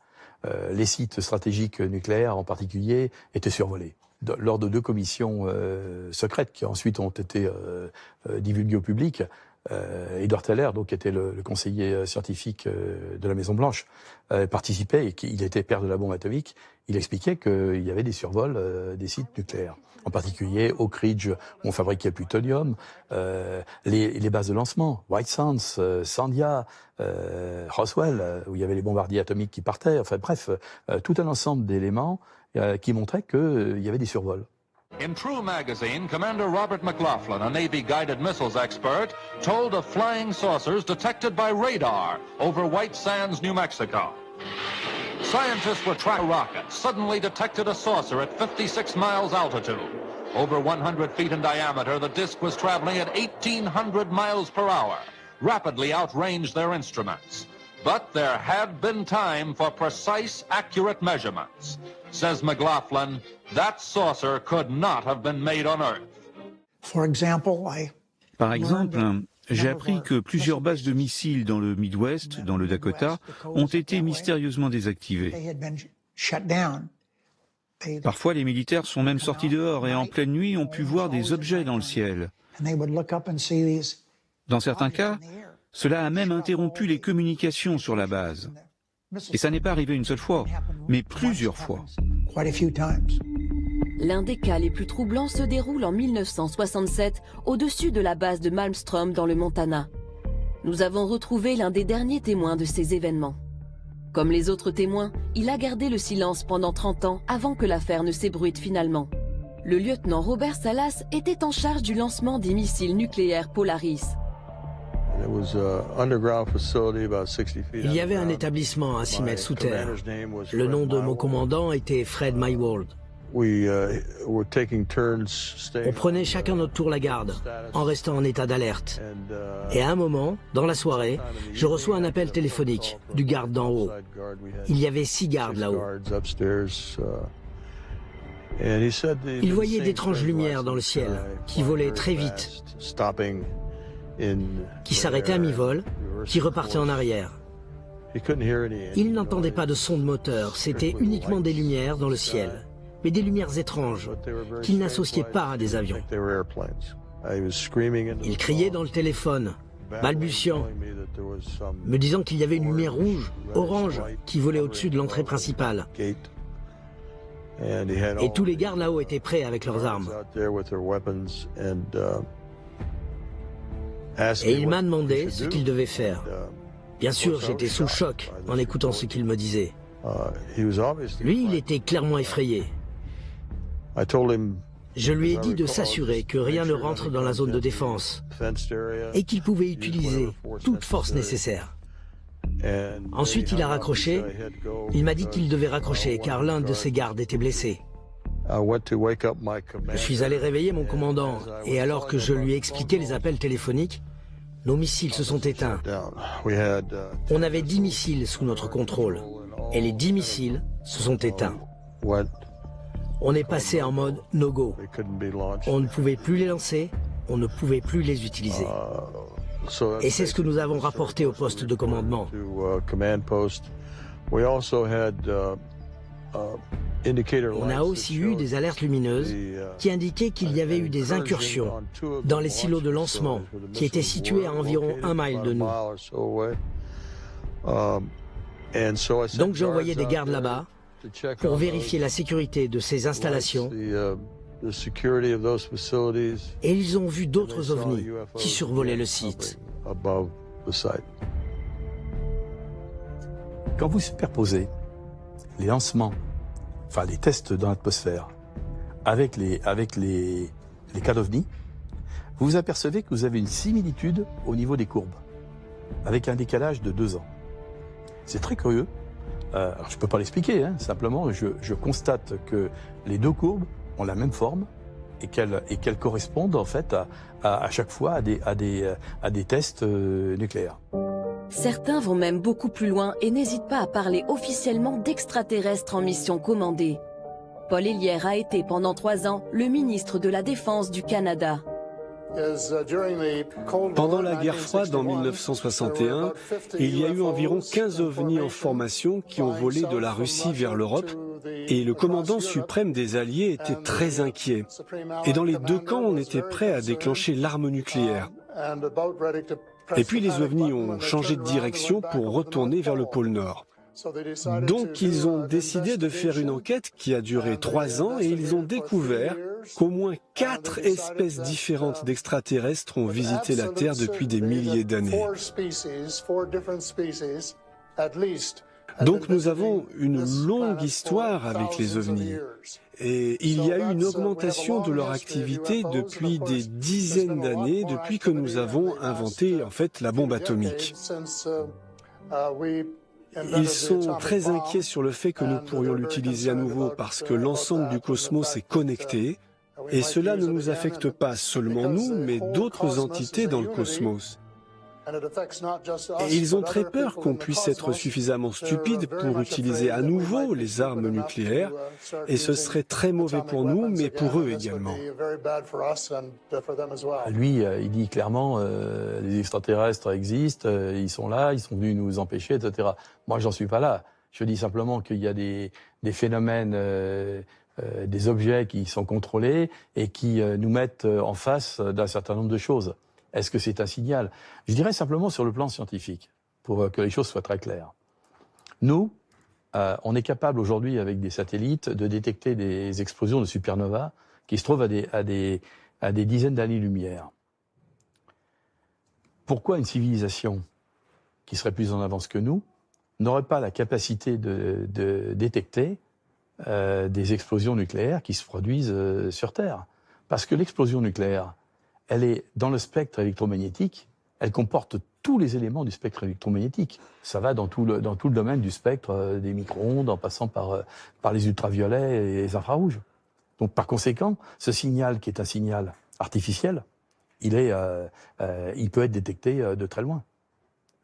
Les sites stratégiques nucléaires en particulier étaient survolés. Lors de 2 commissions secrètes qui ensuite ont été divulguées au public, Edward Teller, donc, qui était le conseiller scientifique de la Maison-Blanche, participait, et il était père de la bombe atomique. Il expliquait qu'il y avait des survols des sites nucléaires, en particulier Oak Ridge, où on fabriquait le plutonium, les bases de lancement, White Sands, Sandia, Roswell, où il y avait les bombardiers atomiques qui partaient, enfin bref, tout un ensemble d'éléments qui montraient qu'il y avait des survols. In True magazine, Commander Robert McLaughlin, a Navy guided missiles expert, told of flying saucers detected by radar over White Sands, New Mexico. Scientists were tracking a rocket, suddenly detected a saucer at 56 miles altitude. Over 100 feet in diameter, the disk was traveling at 1,800 miles per hour, rapidly outranged their instruments. But there had been time for precise, accurate measurements. Says McLaughlin, that saucer could not have been made on Earth. Par exemple, j'ai appris que plusieurs bases de missiles dans le Midwest, dans le Dakota, ont été mystérieusement désactivées. Parfois, les militaires sont même sortis dehors et en pleine nuit ont pu voir des objets dans le ciel. Dans certains cas, cela a même interrompu les communications sur la base. Et ça n'est pas arrivé une seule fois, mais plusieurs fois. L'un des cas les plus troublants se déroule en 1967 au-dessus de la base de Malmstrom dans le Montana. Nous avons retrouvé l'un des derniers témoins de ces événements. Comme les autres témoins, il a gardé le silence pendant 30 ans avant que l'affaire ne s'ébruite finalement. Le lieutenant Robert Salas était en charge du lancement des missiles nucléaires Polaris. Il y avait un établissement à 6 mètres sous terre. Le nom de mon commandant était Fred Mywald. On prenait chacun notre tour la garde, en restant en état d'alerte. Et à un moment, dans la soirée, je reçois un appel téléphonique du garde d'en haut. Il y avait 6 gardes là-haut. Il voyait d'étranges lumières dans le ciel, qui volaient très vite, qui s'arrêtaient à mi-vol, qui repartaient en arrière. Il n'entendait pas de son de moteur, c'était uniquement des lumières dans le ciel, mais des lumières étranges, qu'il n'associait pas à des avions. Il criait dans le téléphone, balbutiant, me disant qu'il y avait une lumière rouge, orange, qui volait au-dessus de l'entrée principale. Et tous les gardes là-haut étaient prêts avec leurs armes. Et il m'a demandé ce qu'il devait faire. Bien sûr, j'étais sous le choc en écoutant ce qu'il me disait. Lui, il était clairement effrayé. Je lui ai dit de s'assurer que rien ne rentre dans la zone de défense et qu'il pouvait utiliser toute force nécessaire. Ensuite, il a raccroché. Il m'a dit qu'il devait raccrocher car l'un de ses gardes était blessé. Je suis allé réveiller mon commandant et alors que je lui ai expliqué les appels téléphoniques, nos missiles se sont éteints. On avait 10 missiles sous notre contrôle et les 10 missiles se sont éteints. On est passé en mode no-go. On ne pouvait plus les lancer, on ne pouvait plus les utiliser. Et c'est ce que nous avons rapporté au poste de commandement. On a aussi eu des alertes lumineuses qui indiquaient qu'il y avait eu des incursions dans les silos de lancement qui étaient situés à environ 1 mile de nous. Donc j'ai envoyé des gardes là-bas pour vérifier la sécurité de ces installations et ils ont vu d'autres ovnis qui survolaient le site. Quand vous superposez les lancements, enfin les tests dans l'atmosphère, avec les cas d'OVNI, vous vous apercevez que vous avez une similitude au niveau des courbes, avec un décalage de 2 ans. C'est très curieux. Alors je ne peux pas l'expliquer, hein, simplement je constate que les 2 courbes ont la même forme et qu'elles correspondent en fait à chaque fois à des tests nucléaires. Certains vont même beaucoup plus loin et n'hésitent pas à parler officiellement d'extraterrestres en mission commandée. Paul Hellyer a été pendant 3 ans le ministre de la Défense du Canada. Pendant la guerre froide en 1961, il y a eu environ 15 ovnis en formation qui ont volé de la Russie vers l'Europe et le commandant suprême des Alliés était très inquiet. Et dans les 2 camps, on était prêt à déclencher l'arme nucléaire. Et puis les ovnis ont changé de direction pour retourner vers le pôle Nord. Donc ils ont décidé de faire une enquête qui a duré 3 ans et ils ont découvert qu'au moins 4 espèces différentes d'extraterrestres ont visité la Terre depuis des milliers d'années. Donc nous avons une longue histoire avec les ovnis. Et il y a eu une augmentation de leur activité depuis des dizaines d'années, depuis que nous avons inventé en fait la bombe atomique. Ils sont très inquiets sur le fait que nous pourrions l'utiliser à nouveau parce que l'ensemble du cosmos est connecté et cela ne nous affecte pas seulement nous, mais d'autres entités dans le cosmos. Et ils ont très peur qu'on puisse être suffisamment stupide pour utiliser à nouveau les armes nucléaires et ce serait très mauvais pour nous, mais pour eux également. Lui, il dit clairement, les extraterrestres existent, ils sont là, ils sont venus nous empêcher, etc. Moi, j'en suis pas là. Je dis simplement qu'il y a des phénomènes, des objets qui sont contrôlés et qui nous mettent en face d'un certain nombre de choses. Est-ce que c'est un signal? Je dirais simplement sur le plan scientifique, pour que les choses soient très claires. Nous, on est capable aujourd'hui, avec des satellites, de détecter des explosions de supernovas qui se trouvent à des dizaines d'années-lumière. Pourquoi une civilisation qui serait plus en avance que nous n'aurait pas la capacité de détecter des explosions nucléaires qui se produisent sur Terre? Parce que l'explosion nucléaire, elle est dans le spectre électromagnétique, elle comporte tous les éléments du spectre électromagnétique. Ça va dans tout le domaine du spectre des micro-ondes, en passant par les ultraviolets et les infrarouges. Donc par conséquent, ce signal qui est un signal artificiel, il peut être détecté de très loin.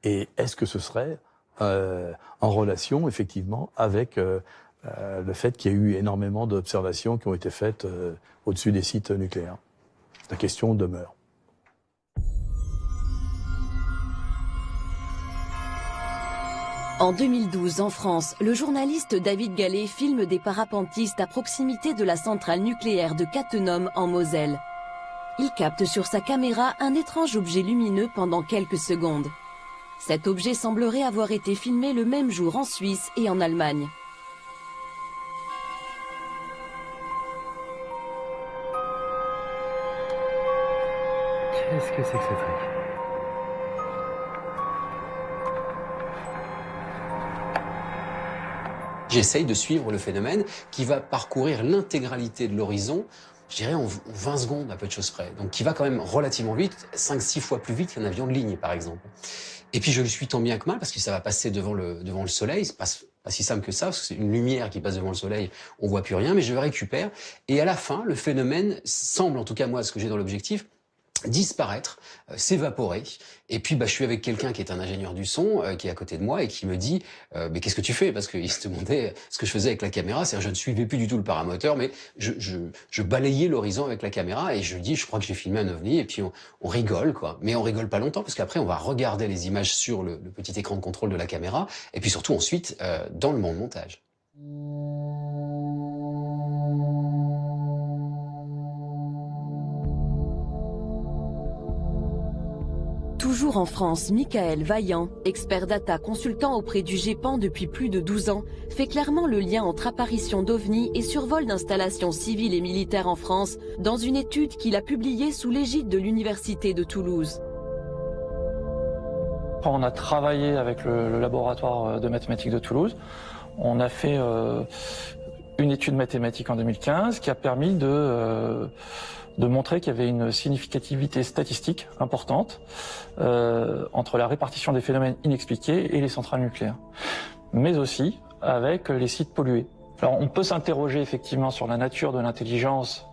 Et est-ce que ce serait en relation, effectivement, avec le fait qu'il y a eu énormément d'observations qui ont été faites au-dessus des sites nucléaires? La question demeure. En 2012, en France, le journaliste David Gallet filme des parapentistes à proximité de la centrale nucléaire de Cattenom en Moselle. Il capte sur sa caméra un étrange objet lumineux pendant quelques secondes. Cet objet semblerait avoir été filmé le même jour en Suisse et en Allemagne. Qu'est-ce que c'est que ce truc? J'essaye de suivre le phénomène qui va parcourir l'intégralité de l'horizon. je dirais en 20 secondes à peu de choses près. Donc qui va quand même relativement vite, 5-6 fois plus vite qu'un avion de ligne par exemple. Et puis je le suis tant bien que mal parce que ça va passer devant le soleil, c'est pas si simple que ça, parce que c'est une lumière qui passe devant le soleil, on voit plus rien, mais je le récupère. Et à la fin, le phénomène semble, en tout cas moi, ce que j'ai dans l'objectif, disparaître, s'évaporer. Et puis je suis avec quelqu'un qui est un ingénieur du son, qui est à côté de moi et qui me dit mais qu'est-ce que tu fais? Parce qu'il se demandait ce que je faisais avec la caméra, c'est-à-dire je ne suivais plus du tout le paramoteur, mais je balayais l'horizon avec la caméra et je lui dis je crois que j'ai filmé un ovni, et puis on rigole quoi. Mais on rigole pas longtemps parce qu'après on va regarder les images sur le petit écran de contrôle de la caméra et puis surtout ensuite dans le montage. Toujours en France, Michael Vaillant, expert data consultant auprès du GEPAN depuis plus de 12 ans, fait clairement le lien entre apparition d'ovnis et survol d'installations civiles et militaires en France dans une étude qu'il a publiée sous l'égide de l'Université de Toulouse. On a travaillé avec le laboratoire de mathématiques de Toulouse. On a fait une étude mathématique en 2015 qui a permis de montrer qu'il y avait une significativité statistique importante entre la répartition des phénomènes inexpliqués et les centrales nucléaires, mais aussi avec les sites pollués. Alors on peut s'interroger effectivement sur la nature de l'intelligence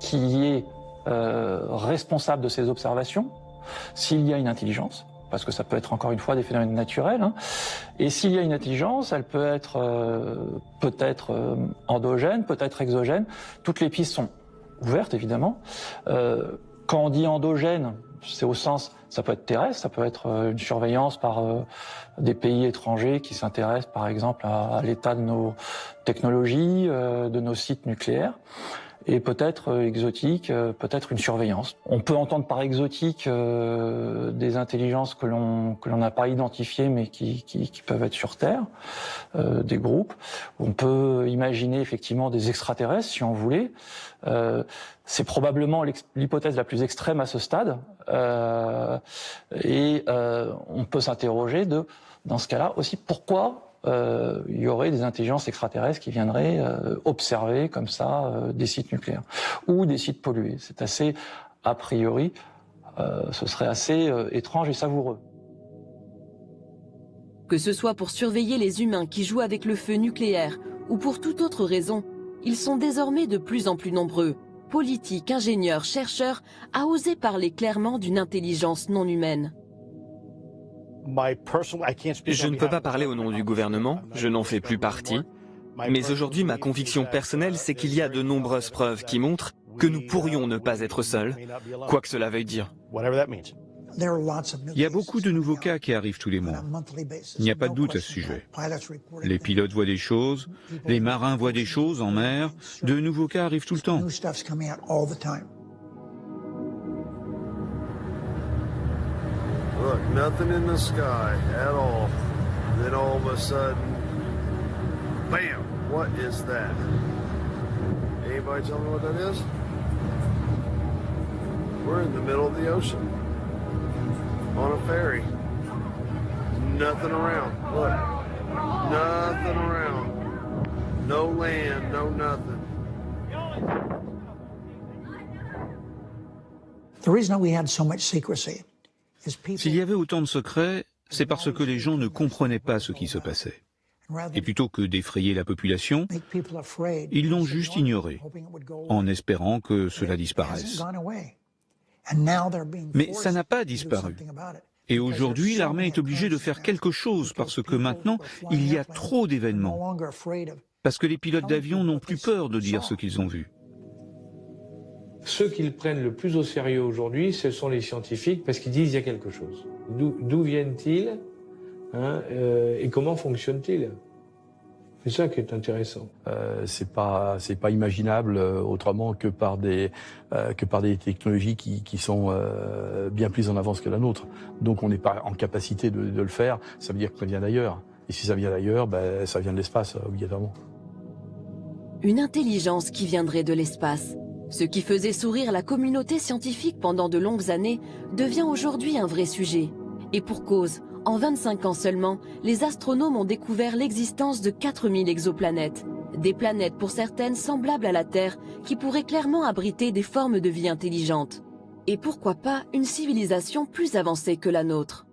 qui est responsable de ces observations, s'il y a une intelligence, parce que ça peut être encore une fois des phénomènes naturels, hein. Et s'il y a une intelligence, elle peut être peut-être endogène, peut-être exogène. Toutes les pistes sont ouvertes évidemment. Quand on dit endogène, c'est au sens, ça peut être terrestre, ça peut être une surveillance par des pays étrangers qui s'intéressent par exemple à l'état de nos technologies, de nos sites nucléaires. Et peut-être exotique, peut-être une surveillance. On peut entendre par exotique des intelligences que l'on n'a pas identifiées mais qui peuvent être sur Terre, des groupes. On peut imaginer effectivement des extraterrestres si on voulait. C'est probablement l'hypothèse la plus extrême à ce stade. Et on peut s'interroger dans ce cas-là aussi, pourquoi il y aurait des intelligences extraterrestres qui viendraient observer comme ça des sites nucléaires ou des sites pollués. C'est assez, a priori, ce serait assez étrange et savoureux. Que ce soit pour surveiller les humains qui jouent avec le feu nucléaire ou pour toute autre raison, ils sont désormais de plus en plus nombreux, politiques, ingénieurs, chercheurs, à oser parler clairement d'une intelligence non humaine. Je ne peux pas parler au nom du gouvernement, je n'en fais plus partie. Mais aujourd'hui, ma conviction personnelle, c'est qu'il y a de nombreuses preuves qui montrent que nous pourrions ne pas être seuls, quoi que cela veuille dire. Il y a beaucoup de nouveaux cas qui arrivent tous les mois. Il n'y a pas de doute à ce sujet. Les pilotes voient des choses, les marins voient des choses en mer, de nouveaux cas arrivent tout le temps. Look, nothing in the sky at all. Then all of a sudden, bam! What is that? Anybody tell me what that is? We're in the middle of the ocean. On a ferry. Nothing around. Look. Nothing around. No land, no nothing. The reason we had so much secrecy. S'il y avait autant de secrets, c'est parce que les gens ne comprenaient pas ce qui se passait. Et plutôt que d'effrayer la population, ils l'ont juste ignoré, en espérant que cela disparaisse. Mais ça n'a pas disparu. Et aujourd'hui, l'armée est obligée de faire quelque chose parce que maintenant, il y a trop d'événements. Parce que les pilotes d'avion n'ont plus peur de dire ce qu'ils ont vu. Ceux qui le prennent le plus au sérieux aujourd'hui, ce sont les scientifiques, parce qu'ils disent il y a quelque chose. D'où viennent-ils, hein, et comment fonctionnent-ils? C'est ça qui est intéressant. C'est pas imaginable autrement que par des technologies qui sont bien plus en avance que la nôtre. Donc on n'est pas en capacité de le faire. Ça veut dire que ça vient d'ailleurs. Et si ça vient d'ailleurs, ça vient de l'espace obligatoirement. Une intelligence qui viendrait de l'espace. Ce qui faisait sourire la communauté scientifique pendant de longues années devient aujourd'hui un vrai sujet. Et pour cause, en 25 ans seulement, les astronomes ont découvert l'existence de 4000 exoplanètes. Des planètes pour certaines semblables à la Terre qui pourraient clairement abriter des formes de vie intelligentes. Et pourquoi pas une civilisation plus avancée que la nôtre.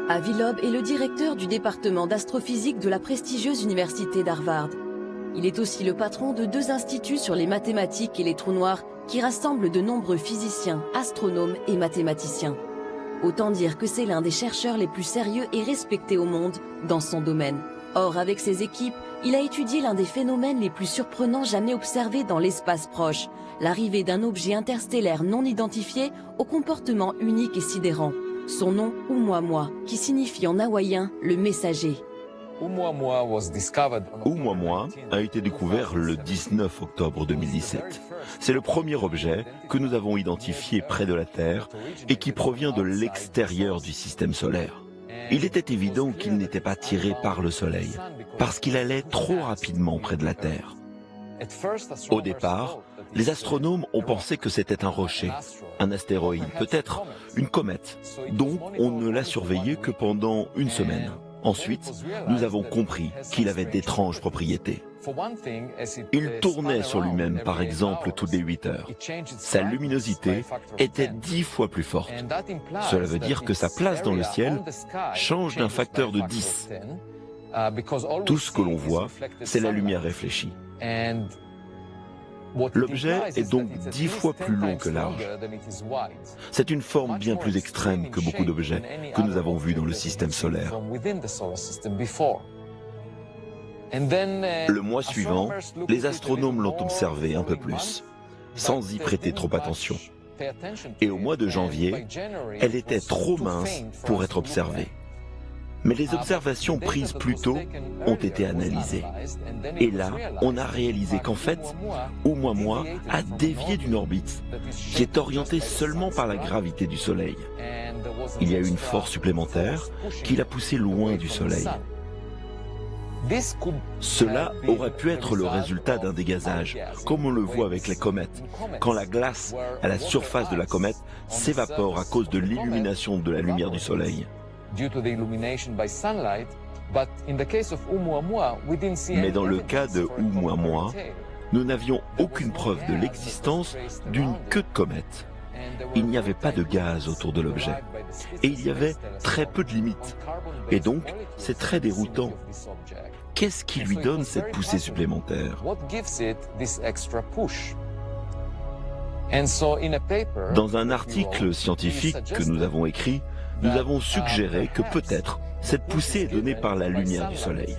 Avi Loeb est le directeur du département d'astrophysique de la prestigieuse université d'Harvard. Il est aussi le patron de 2 instituts sur les mathématiques et les trous noirs qui rassemblent de nombreux physiciens, astronomes et mathématiciens. Autant dire que c'est l'un des chercheurs les plus sérieux et respectés au monde dans son domaine. Or, avec ses équipes, il a étudié l'un des phénomènes les plus surprenants jamais observés dans l'espace proche, l'arrivée d'un objet interstellaire non identifié au comportement unique et sidérant. Son nom, Oumuamua, qui signifie en hawaïen le messager. Oumuamua a été découvert le 19 octobre 2017. C'est le premier objet que nous avons identifié près de la Terre et qui provient de l'extérieur du système solaire. Il était évident qu'il n'était pas tiré par le Soleil, parce qu'il allait trop rapidement près de la Terre. Au départ, les astronomes ont pensé que c'était un rocher, un astéroïde, peut-être une comète. Donc on ne l'a surveillé que pendant une semaine. Ensuite, nous avons compris qu'il avait d'étranges propriétés. Il tournait sur lui-même, par exemple, toutes les 8 heures. Sa luminosité était 10 fois plus forte. Cela veut dire que sa place dans le ciel change d'un facteur de 10. Tout ce que l'on voit, c'est la lumière réfléchie. L'objet est donc 10 fois plus long que large. C'est une forme bien plus extrême que beaucoup d'objets que nous avons vus dans le système solaire. Le mois suivant, les astronomes l'ont observé un peu plus, sans y prêter trop attention. Et au mois de janvier, elle était trop mince pour être observée. Mais les observations prises plus tôt ont été analysées. Et là, on a réalisé qu'en fait, Oumuamua a dévié d'une orbite qui est orientée seulement par la gravité du Soleil. Il y a eu une force supplémentaire qui l'a poussé loin du Soleil. Cela aurait pu être le résultat d'un dégazage, comme on le voit avec les comètes, quand la glace à la surface de la comète s'évapore à cause de l'illumination de la lumière du Soleil. Mais dans le cas de Oumuamua, nous n'avions aucune preuve de l'existence d'une queue de comète. Il n'y avait pas de gaz autour de l'objet. Et il y avait très peu de limites. Et donc, c'est très déroutant. Qu'est-ce qui lui donne cette poussée supplémentaire? Dans un article scientifique que nous avons écrit, nous avons suggéré que peut-être cette poussée est donnée par la lumière du Soleil.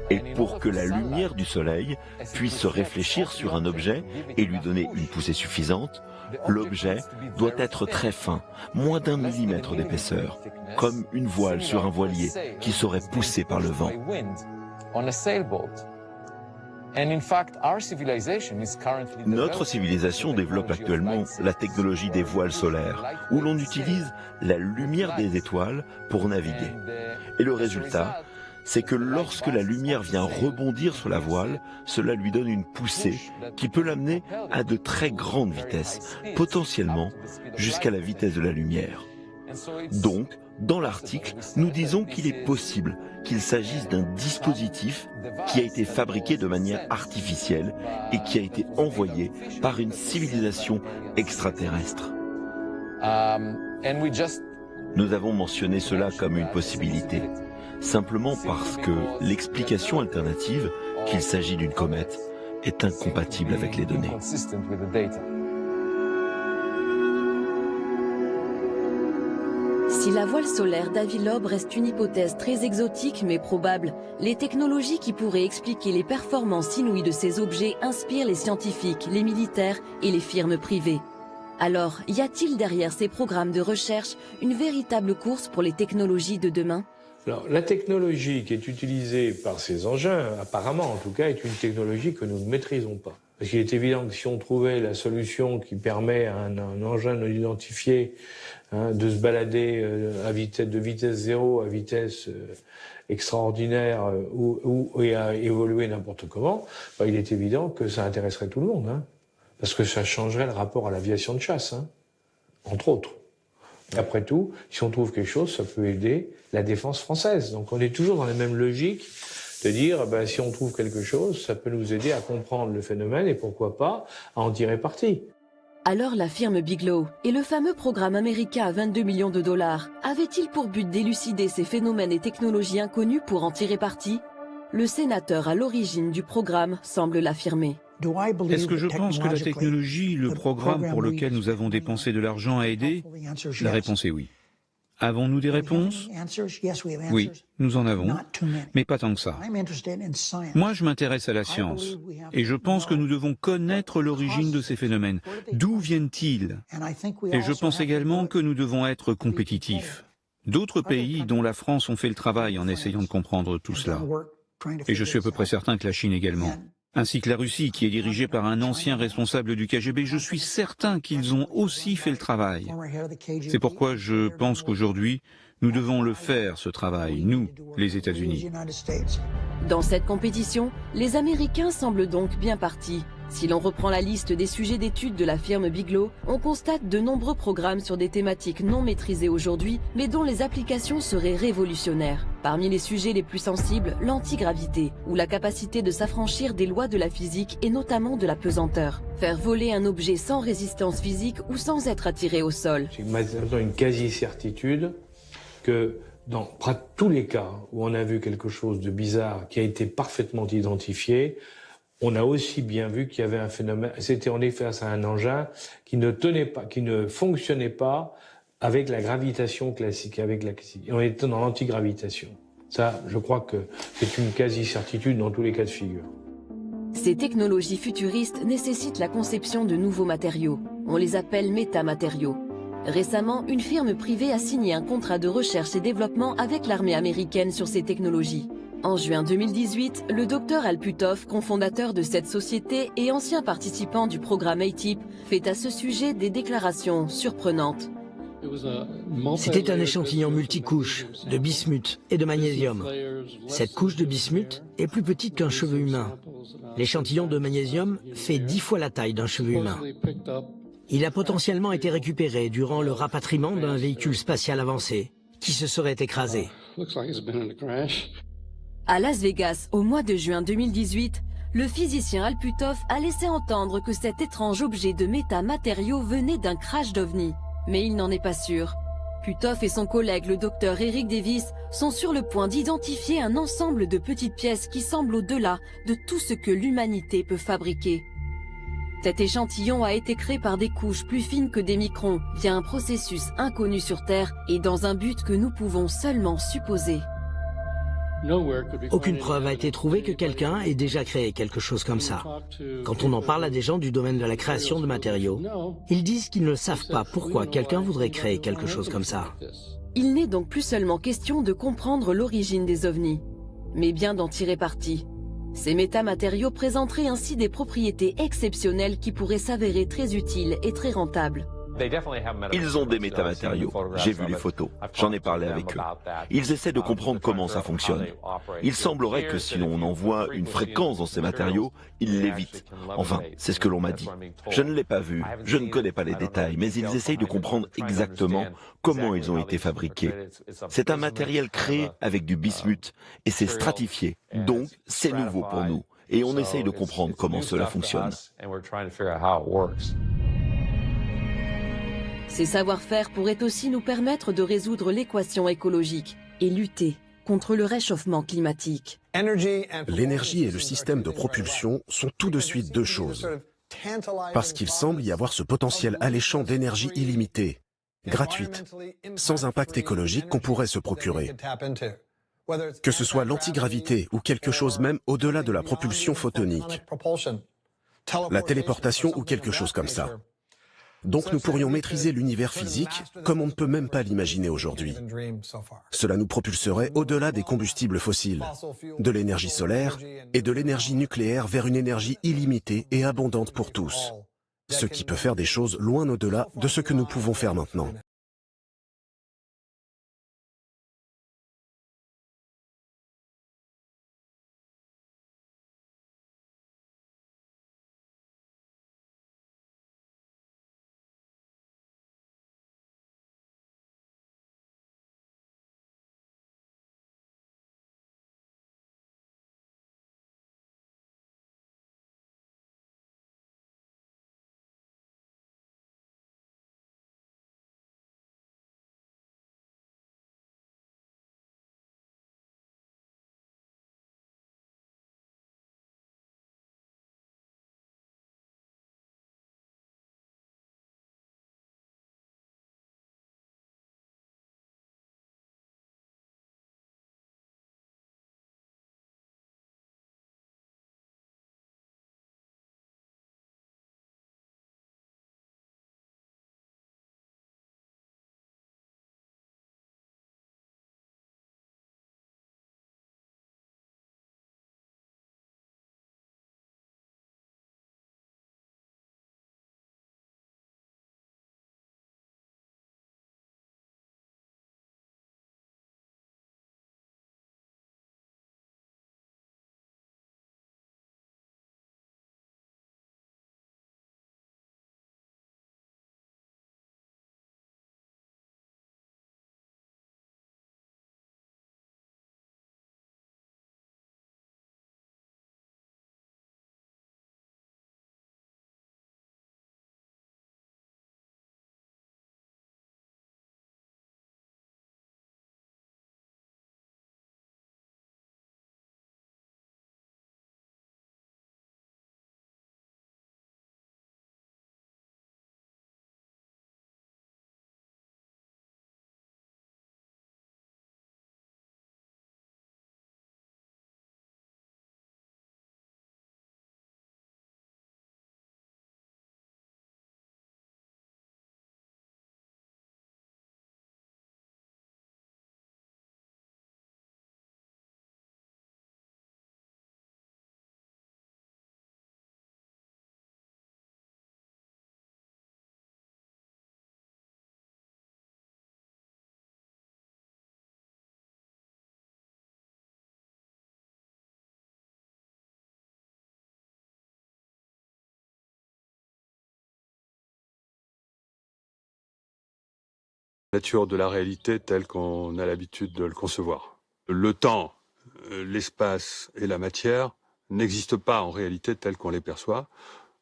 Et pour que la lumière du Soleil puisse se réfléchir sur un objet et lui donner une poussée suffisante, l'objet doit être très fin, moins d'1 millimètre d'épaisseur, comme une voile sur un voilier qui serait poussée par le vent. Notre civilisation développe actuellement la technologie des voiles solaires, où l'on utilise la lumière des étoiles pour naviguer. Et le résultat, c'est que lorsque la lumière vient rebondir sur la voile, cela lui donne une poussée qui peut l'amener à de très grandes vitesses, potentiellement jusqu'à la vitesse de la lumière. Donc, dans l'article, nous disons qu'il est possible qu'il s'agisse d'un dispositif qui a été fabriqué de manière artificielle et qui a été envoyé par une civilisation extraterrestre. Nous avons mentionné cela comme une possibilité, simplement parce que l'explication alternative, qu'il s'agit d'une comète, est incompatible avec les données. Si la voile solaire d'Avi Loeb reste une hypothèse très exotique mais probable, les technologies qui pourraient expliquer les performances inouïes de ces objets inspirent les scientifiques, les militaires et les firmes privées. Alors, y a-t-il derrière ces programmes de recherche une véritable course pour les technologies de demain? Alors, la technologie qui est utilisée par ces engins, apparemment en tout cas, est une technologie que nous ne maîtrisons pas. Parce qu'il est évident que si on trouvait la solution qui permet à un engin non identifié de se balader de vitesse zéro à vitesse extraordinaire et à évoluer n'importe comment, il est évident que ça intéresserait tout le monde. parce que ça changerait le rapport à l'aviation de chasse, hein, entre autres. Et après tout, si on trouve quelque chose, ça peut aider la défense française. Donc on est toujours dans la même logique de dire, ben, si on trouve quelque chose, ça peut nous aider à comprendre le phénomène et pourquoi pas à en tirer parti. Alors la firme Bigelow et le fameux programme américain à 22 millions de dollars avaient-ils pour but d'élucider ces phénomènes et technologies inconnus pour en tirer parti? Le sénateur à l'origine du programme semble l'affirmer. Est-ce que je pense que la technologie, le programme pour lequel nous avons dépensé de l'argent a aidé? La réponse est oui. Avons-nous des réponses? Oui, nous en avons, mais pas tant que ça. Moi, je m'intéresse à la science, et je pense que nous devons connaître l'origine de ces phénomènes. D'où viennent-ils? Et je pense également que nous devons être compétitifs. D'autres pays, dont la France, ont fait le travail en essayant de comprendre tout cela. Et je suis à peu près certain que la Chine également. Ainsi que la Russie, qui est dirigée par un ancien responsable du KGB, je suis certain qu'ils ont aussi fait le travail. C'est pourquoi je pense qu'aujourd'hui, nous devons le faire, ce travail, nous, les États-Unis. Dans cette compétition, les Américains semblent donc bien partis. Si l'on reprend la liste des sujets d'études de la firme Bigelow, on constate de nombreux programmes sur des thématiques non maîtrisées aujourd'hui, mais dont les applications seraient révolutionnaires. Parmi les sujets les plus sensibles, l'antigravité, ou la capacité de s'affranchir des lois de la physique et notamment de la pesanteur. Faire voler un objet sans résistance physique ou sans être attiré au sol. J'ai maintenant une quasi-certitude que dans tous les cas où on a vu quelque chose de bizarre qui a été parfaitement identifié, on a aussi bien vu qu'il y avait un phénomène, c'était en effet face à un engin qui ne tenait pas, qui ne fonctionnait pas avec la gravitation classique, Et on était dans l'antigravitation. Ça, je crois que c'est une quasi-certitude dans tous les cas de figure. Ces technologies futuristes nécessitent la conception de nouveaux matériaux. On les appelle métamatériaux. Récemment, une firme privée a signé un contrat de recherche et développement avec l'armée américaine sur ces technologies. En juin 2018, le docteur Al Puthoff, cofondateur de cette société et ancien participant du programme ATIP, fait à ce sujet des déclarations surprenantes. C'était un échantillon multicouche de bismuth et de magnésium. Cette couche de bismuth est plus petite qu'un cheveu humain. L'échantillon de magnésium fait 10 fois la taille d'un cheveu humain. Il a potentiellement été récupéré durant le rapatriement d'un véhicule spatial avancé qui se serait écrasé. À Las Vegas, au mois de juin 2018, le physicien Al Puthoff a laissé entendre que cet étrange objet de métamatériaux venait d'un crash d'OVNI. Mais il n'en est pas sûr. Puthoff et son collègue, le docteur Eric Davis, sont sur le point d'identifier un ensemble de petites pièces qui semblent au-delà de tout ce que l'humanité peut fabriquer. Cet échantillon a été créé par des couches plus fines que des microns, via un processus inconnu sur Terre et dans un but que nous pouvons seulement supposer. Aucune preuve n'a été trouvée que quelqu'un ait déjà créé quelque chose comme ça. Quand on en parle à des gens du domaine de la création de matériaux, ils disent qu'ils ne savent pas pourquoi quelqu'un voudrait créer quelque chose comme ça. Il n'est donc plus seulement question de comprendre l'origine des ovnis, mais bien d'en tirer parti. Ces métamatériaux présenteraient ainsi des propriétés exceptionnelles qui pourraient s'avérer très utiles et très rentables. Ils ont des métamatériaux. J'ai vu les photos. J'en ai parlé avec eux. Ils essaient de comprendre comment ça fonctionne. Il semblerait que si l'on envoie une fréquence dans ces matériaux, ils l'évitent. Enfin, c'est ce que l'on m'a dit. Je ne l'ai pas vu, je ne connais pas les détails, mais ils essayent de comprendre exactement comment ils ont été fabriqués. C'est un matériel créé avec du bismuth et c'est stratifié. Donc, c'est nouveau pour nous. Et on essaye de comprendre comment cela fonctionne. Ces savoir-faire pourraient aussi nous permettre de résoudre l'équation écologique et lutter contre le réchauffement climatique. L'énergie et le système de propulsion sont tout de suite deux choses. Parce qu'il semble y avoir ce potentiel alléchant d'énergie illimitée, gratuite, sans impact écologique qu'on pourrait se procurer. Que ce soit l'antigravité ou quelque chose même au-delà de la propulsion photonique, la téléportation ou quelque chose comme ça. Donc nous pourrions maîtriser l'univers physique comme on ne peut même pas l'imaginer aujourd'hui. Cela nous propulserait au-delà des combustibles fossiles, de l'énergie solaire et de l'énergie nucléaire vers une énergie illimitée et abondante pour tous. Ce qui peut faire des choses loin au-delà de ce que nous pouvons faire maintenant. nature de la réalité telle qu'on a l'habitude de le concevoir. Le temps, l'espace et la matière n'existent pas en réalité telles qu'on les perçoit.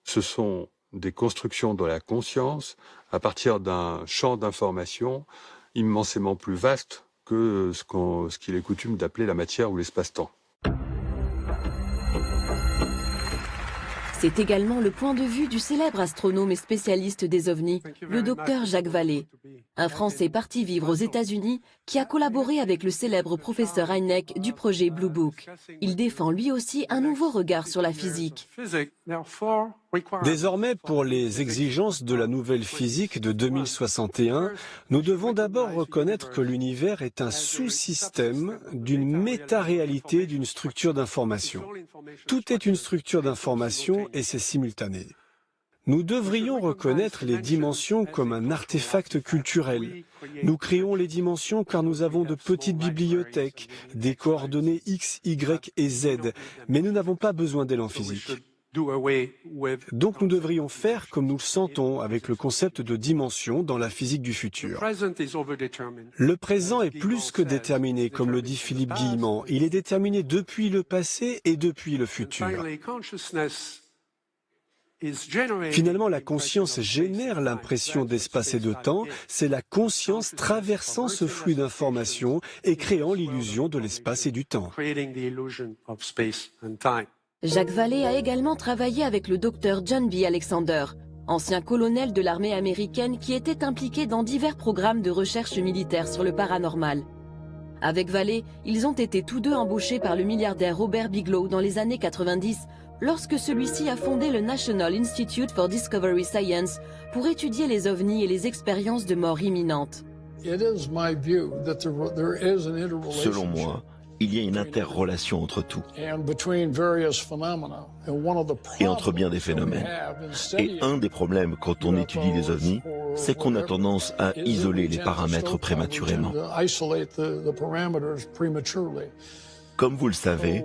Ce sont des constructions de la conscience à partir d'un champ d'information immensément plus vaste que ce qu'il est coutume d'appeler la matière ou l'espace-temps. C'est également le point de vue du célèbre astronome et spécialiste des ovnis, le docteur Jacques Vallée, un Français parti vivre aux États-Unis qui a collaboré avec le célèbre professeur Hynek du projet Blue Book. Il défend lui aussi un nouveau regard sur la physique. Désormais, pour les exigences de la nouvelle physique de 2061, nous devons d'abord reconnaître que l'univers est un sous-système d'une méta-réalité d'une structure d'information. Tout est une structure d'information et c'est simultané. Nous devrions reconnaître les dimensions comme un artefact culturel. Nous créons les dimensions car nous avons de petites bibliothèques, des coordonnées X, Y et Z, mais nous n'avons pas besoin d'élan physique. Donc nous devrions faire comme nous le sentons avec le concept de dimension dans la physique du futur. Le présent est plus que déterminé, comme le dit Philippe Guillemant. Il est déterminé depuis le passé et depuis le futur. Finalement, la conscience génère l'impression d'espace et de temps. C'est la conscience traversant ce flux d'informations et créant l'illusion de l'espace et du temps. Jacques Vallée a également travaillé avec le docteur John B. Alexander, ancien colonel de l'armée américaine qui était impliqué dans divers programmes de recherche militaire sur le paranormal. Avec Vallée, ils ont été tous deux embauchés par le milliardaire Robert Bigelow dans les années 90, lorsque celui-ci a fondé le National Institute for Discovery Science pour étudier les ovnis et les expériences de mort imminente. Selon moi, il y a une interrelation entre tout et entre bien des phénomènes. Et un des problèmes quand on étudie les ovnis, c'est qu'on a tendance à isoler les paramètres prématurément. Comme vous le savez,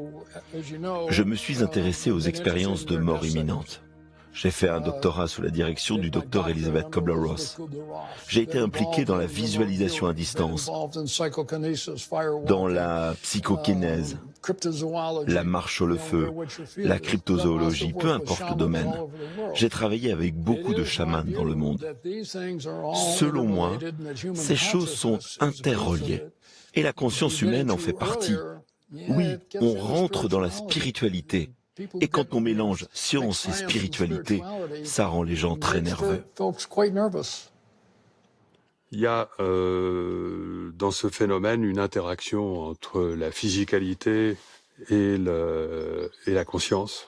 je me suis intéressé aux expériences de mort imminente. J'ai fait un doctorat sous la direction du docteur Elizabeth Kubler-Ross. J'ai été impliqué dans la visualisation à distance, dans la psychokinèse, la marche au feu, la cryptozoologie, peu importe le domaine. J'ai travaillé avec beaucoup de chamans dans le monde. Selon moi, ces choses sont interreliées et la conscience humaine en fait partie. Oui, on rentre dans la spiritualité. Et quand on mélange science et spiritualité, ça rend les gens très nerveux. Il y a dans ce phénomène une interaction entre la physicalité et la conscience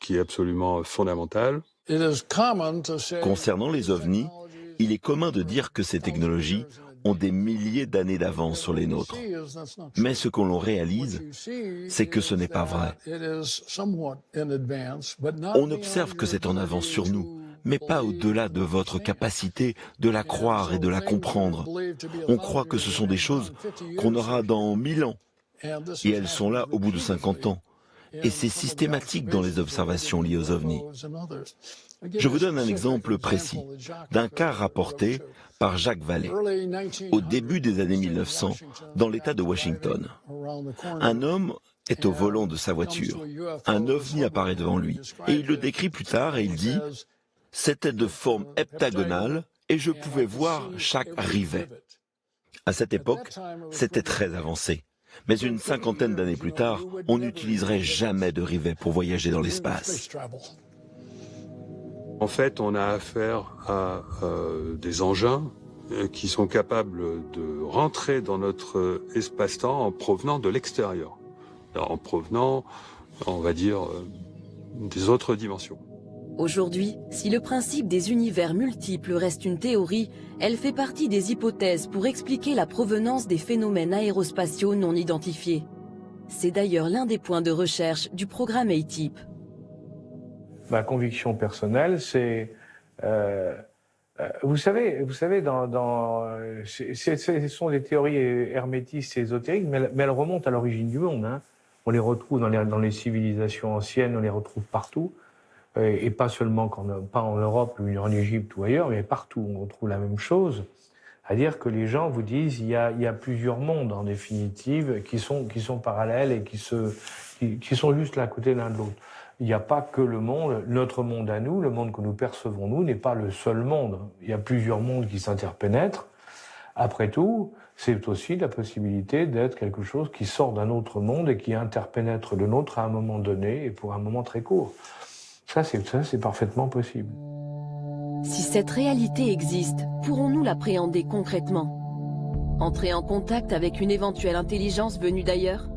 qui est absolument fondamentale. Concernant les ovnis, il est commun de dire que ces technologies ont des milliers d'années d'avance sur les nôtres. Mais ce qu'on réalise, c'est que ce n'est pas vrai. On observe que c'est en avance sur nous, mais pas au-delà de votre capacité de la croire et de la comprendre. On croit que ce sont des choses qu'on aura dans 1000 ans, et elles sont là au bout de 50 ans. Et c'est systématique dans les observations liées aux ovnis. Je vous donne un exemple précis d'un cas rapporté par Jacques Vallée, au début des années 1900, dans l'État de Washington. Un homme est au volant de sa voiture. Un ovni apparaît devant lui, et il le décrit plus tard et il dit « C'était de forme heptagonale et je pouvais voir chaque rivet. » À cette époque, c'était très avancé. Mais une cinquantaine d'années plus tard, on n'utiliserait jamais de rivet pour voyager dans l'espace. En fait, on a affaire à des engins qui sont capables de rentrer dans notre espace-temps en provenant de l'extérieur, en provenant, on va dire, des autres dimensions. Aujourd'hui, si le principe des univers multiples reste une théorie, elle fait partie des hypothèses pour expliquer la provenance des phénomènes aérospatiaux non identifiés. C'est d'ailleurs l'un des points de recherche du programme ATIP. Ma conviction personnelle, c'est, vous savez, ce sont des théories hermétistes et ésotériques, mais elles remontent à l'origine du monde. Hein. On les retrouve dans les civilisations anciennes, on les retrouve partout, et pas seulement pas en Europe, ou en Égypte ou ailleurs, mais partout on retrouve la même chose. C'est-à-dire que les gens vous disent il y a plusieurs mondes en définitive qui sont parallèles et qui sont juste l'un à côté l'un de l'autre. Il n'y a pas que le monde, notre monde à nous, le monde que nous percevons nous n'est pas le seul monde. Il y a plusieurs mondes qui s'interpénètrent. Après tout, c'est aussi la possibilité d'être quelque chose qui sort d'un autre monde et qui interpénètre le nôtre à un moment donné et pour un moment très court. Ça, c'est parfaitement possible. Si cette réalité existe, pourrons-nous l'appréhender concrètement? Entrer en contact avec une éventuelle intelligence venue d'ailleurs?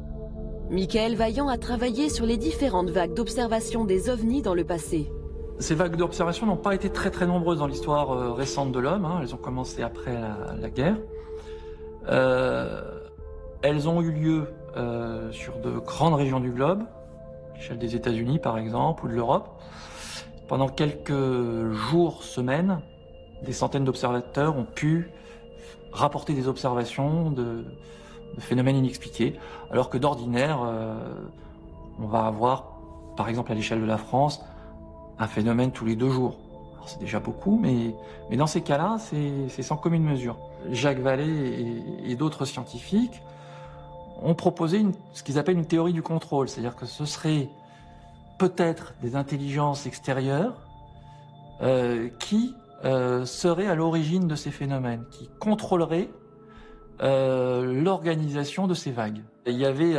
Michael Vaillant a travaillé sur les différentes vagues d'observation des ovnis dans le passé. Ces vagues d'observation n'ont pas été très nombreuses dans l'histoire récente de l'homme, hein. Elles ont commencé après la guerre. Elles ont eu lieu sur de grandes régions du globe, à l'échelle des États-Unis par exemple, ou de l'Europe. Pendant quelques jours, semaines, des centaines d'observateurs ont pu rapporter des observations de phénomènes inexpliqués, alors que d'ordinaire, on va avoir, par exemple à l'échelle de la France, un phénomène tous les 2 jours. C'est déjà beaucoup, mais dans ces cas-là, c'est sans commune mesure. Jacques Vallée et d'autres scientifiques ont proposé ce qu'ils appellent une théorie du contrôle, c'est-à-dire que ce serait peut-être des intelligences extérieures qui seraient à l'origine de ces phénomènes, qui contrôleraient l'organisation de ces vagues. Et il y avait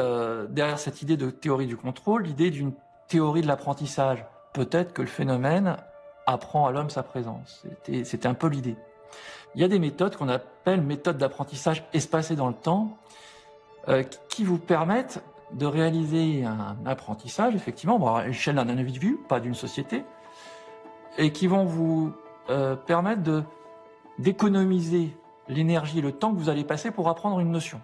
derrière cette idée de théorie du contrôle, l'idée d'une théorie de l'apprentissage. Peut-être que le phénomène apprend à l'homme sa présence. C'était un peu l'idée. Il y a des méthodes qu'on appelle méthodes d'apprentissage espacées dans le temps qui vous permettent de réaliser un apprentissage, effectivement, à l'échelle d'un individu, pas d'une société, et qui vont vous permettre d'économiser l'énergie et le temps que vous allez passer pour apprendre une notion.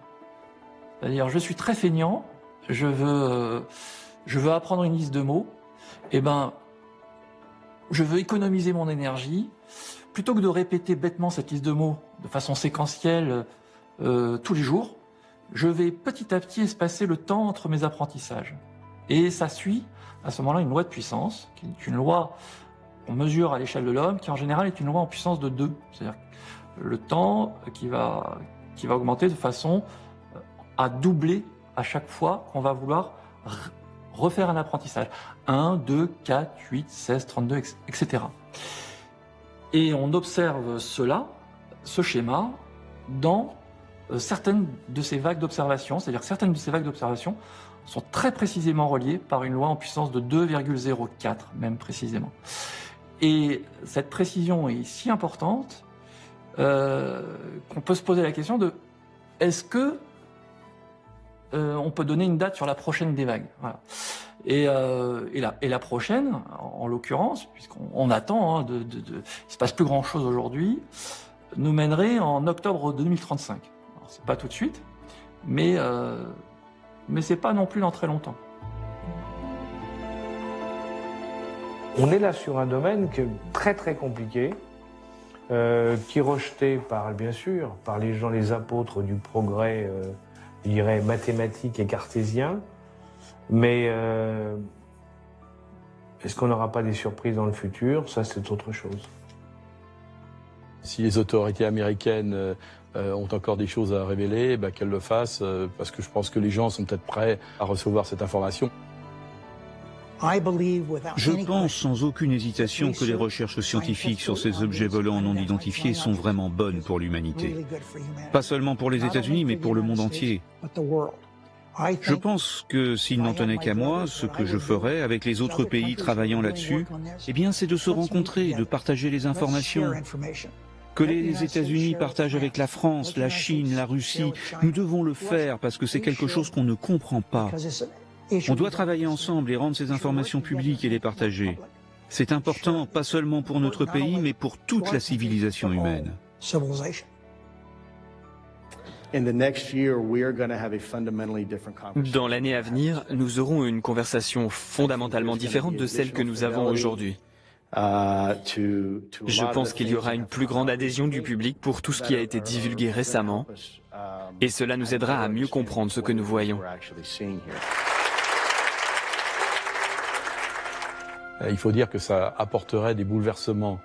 C'est-à-dire, je suis très feignant, je veux apprendre une liste de mots, et je veux économiser mon énergie, plutôt que de répéter bêtement cette liste de mots de façon séquentielle tous les jours, je vais petit à petit espacer le temps entre mes apprentissages. Et ça suit, à ce moment-là, une loi de puissance, qui est une loi qu'on mesure à l'échelle de l'homme, qui en général est une loi en puissance de 2. C'est-à-dire le temps qui va augmenter de façon à doubler à chaque fois qu'on va vouloir refaire un apprentissage. 1, 2, 4, 8, 16, 32, etc. Et on observe ce schéma, dans certaines de ces vagues d'observation, c'est-à-dire certaines de ces vagues d'observation sont très précisément reliées par une loi en puissance de 2,04, même précisément. Et cette précision est si importante qu'on peut se poser la question de est-ce que on peut donner une date sur la prochaine des vagues. Voilà. Et la prochaine, en l'occurrence, puisqu'on attend, il se passe plus grand-chose aujourd'hui, nous mènerait en octobre 2035. Alors, c'est pas tout de suite, mais c'est pas non plus dans très longtemps. On est là sur un domaine qui est très très compliqué, qui est rejeté bien sûr, par les gens, les apôtres du progrès, je dirais mathématique et cartésien. Mais est-ce qu'on n'aura pas des surprises dans le futur? Ça, c'est autre chose. Si les autorités américaines ont encore des choses à révéler, qu'elles le fassent, parce que je pense que les gens sont peut-être prêts à recevoir cette information. Je pense sans aucune hésitation que les recherches scientifiques sur ces objets volants non identifiés sont vraiment bonnes pour l'humanité. Pas seulement pour les États-Unis, mais pour le monde entier. Je pense que s'il n'en tenait qu'à moi, ce que je ferais avec les autres pays travaillant là-dessus, eh bien, c'est de se rencontrer, de partager les informations. Que les États-Unis partagent avec la France, la Chine, la Russie, nous devons le faire parce que c'est quelque chose qu'on ne comprend pas. On doit travailler ensemble et rendre ces informations publiques et les partager. C'est important, pas seulement pour notre pays, mais pour toute la civilisation humaine. Dans l'année à venir, nous aurons une conversation fondamentalement différente de celle que nous avons aujourd'hui. Je pense qu'il y aura une plus grande adhésion du public pour tout ce qui a été divulgué récemment, et cela nous aidera à mieux comprendre ce que nous voyons. Il faut dire que ça apporterait des bouleversements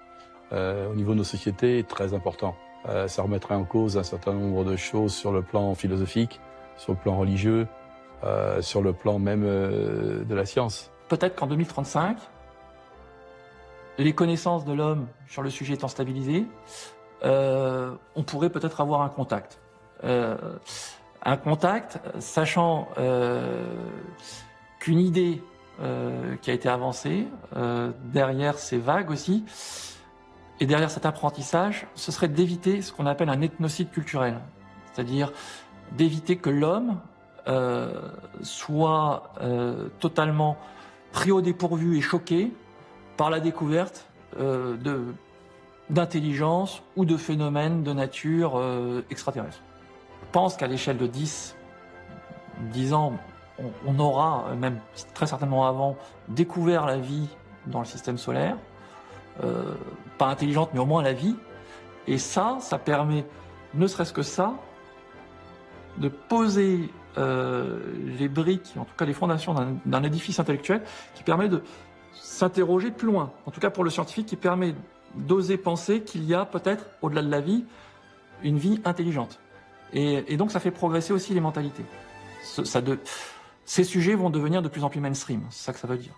au niveau de nos sociétés très importants. Ça remettrait en cause un certain nombre de choses sur le plan philosophique, sur le plan religieux, sur le plan même de la science. Peut-être qu'en 2035, les connaissances de l'homme sur le sujet étant stabilisées, on pourrait peut-être avoir un contact. Un contact, sachant qu'une idée qui a été avancée, derrière ces vagues aussi, et derrière cet apprentissage, ce serait d'éviter ce qu'on appelle un ethnocide culturel. C'est-à-dire d'éviter que l'homme soit totalement pris au dépourvu et choqué par la découverte d'intelligence ou de phénomènes de nature extraterrestre. Je pense qu'à l'échelle de 10 ans, on aura, même très certainement avant, découvert la vie dans le système solaire. Pas intelligente, mais au moins la vie. Et ça permet, ne serait-ce que ça, de poser les briques, en tout cas les fondations d'un édifice intellectuel qui permet de s'interroger plus loin. En tout cas pour le scientifique, qui permet d'oser penser qu'il y a peut-être, au-delà de la vie, une vie intelligente. Et donc ça fait progresser aussi les mentalités. Ces sujets vont devenir de plus en plus mainstream, c'est ça que ça veut dire.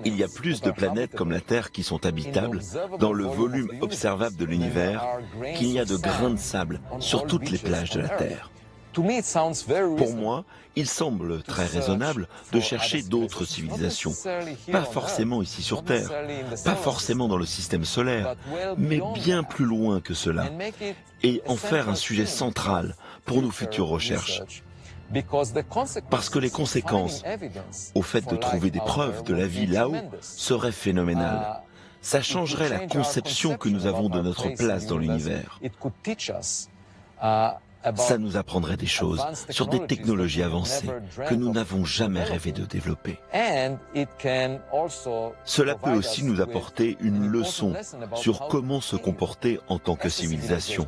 Il y a plus de planètes comme la Terre qui sont habitables dans le volume observable de l'univers qu'il y a de grains de sable sur toutes les plages de la Terre. Pour moi, il semble très raisonnable de chercher d'autres civilisations, pas forcément ici sur Terre, pas forcément dans le système solaire, mais bien plus loin que cela, et en faire un sujet central pour nos futures recherches. Parce que les conséquences au fait de trouver des preuves de la vie là-haut seraient phénoménales. Ça changerait la conception que nous avons de notre place dans l'univers. Ça nous apprendrait des choses sur des technologies avancées que nous n'avons jamais rêvé de développer. Cela peut aussi nous apporter une leçon sur comment se comporter en tant que civilisation.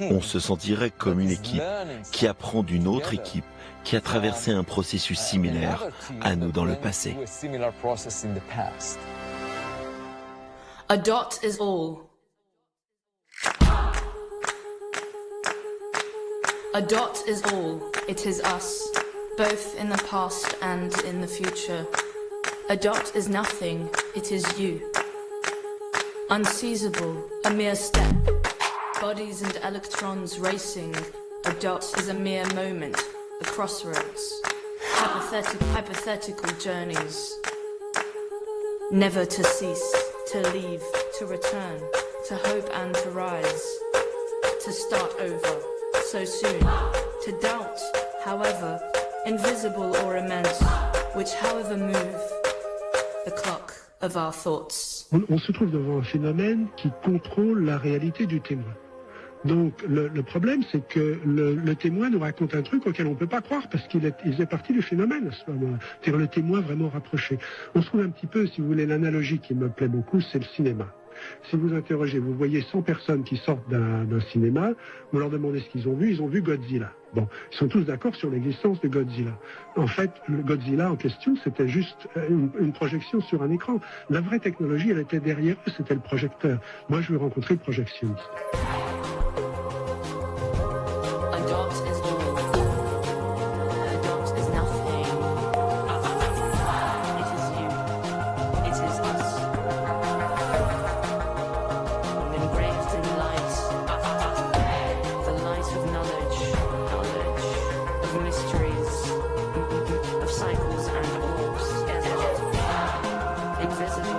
On se sentirait comme une équipe qui apprend d'une autre équipe qui a traversé un processus similaire à nous dans le passé. A dot is all. A dot is all, it is us, both in the past and in the future. A dot is nothing, it is you. Unseizable, a mere step. Bodies and electrons racing. A dot is a mere moment, a crossroads. Hypothetical journeys. Never to cease, to leave, to return, to hope and to rise. To start over. So soon, to doubt, however, invisible or immense, which however move the clock of our thoughts. On se trouve devant un phénomène qui contrôle la réalité du témoin. Donc le problème, c'est que le témoin nous raconte un truc auquel on ne peut pas croire parce qu'il faisait partie du phénomène à ce moment-là. C'est-à-dire le témoin vraiment rapproché. On se trouve un petit peu, si vous voulez, l'analogie qui me plaît beaucoup, c'est le cinéma. Si vous interrogez, vous voyez 100 personnes qui sortent d'un cinéma, vous leur demandez ce qu'ils ont vu Godzilla. Bon, ils sont tous d'accord sur l'existence de Godzilla. En fait, le Godzilla en question, c'était juste une projection sur un écran. La vraie technologie, elle était derrière eux, c'était le projecteur. Moi, je veux rencontrer le projectionniste. Invisible.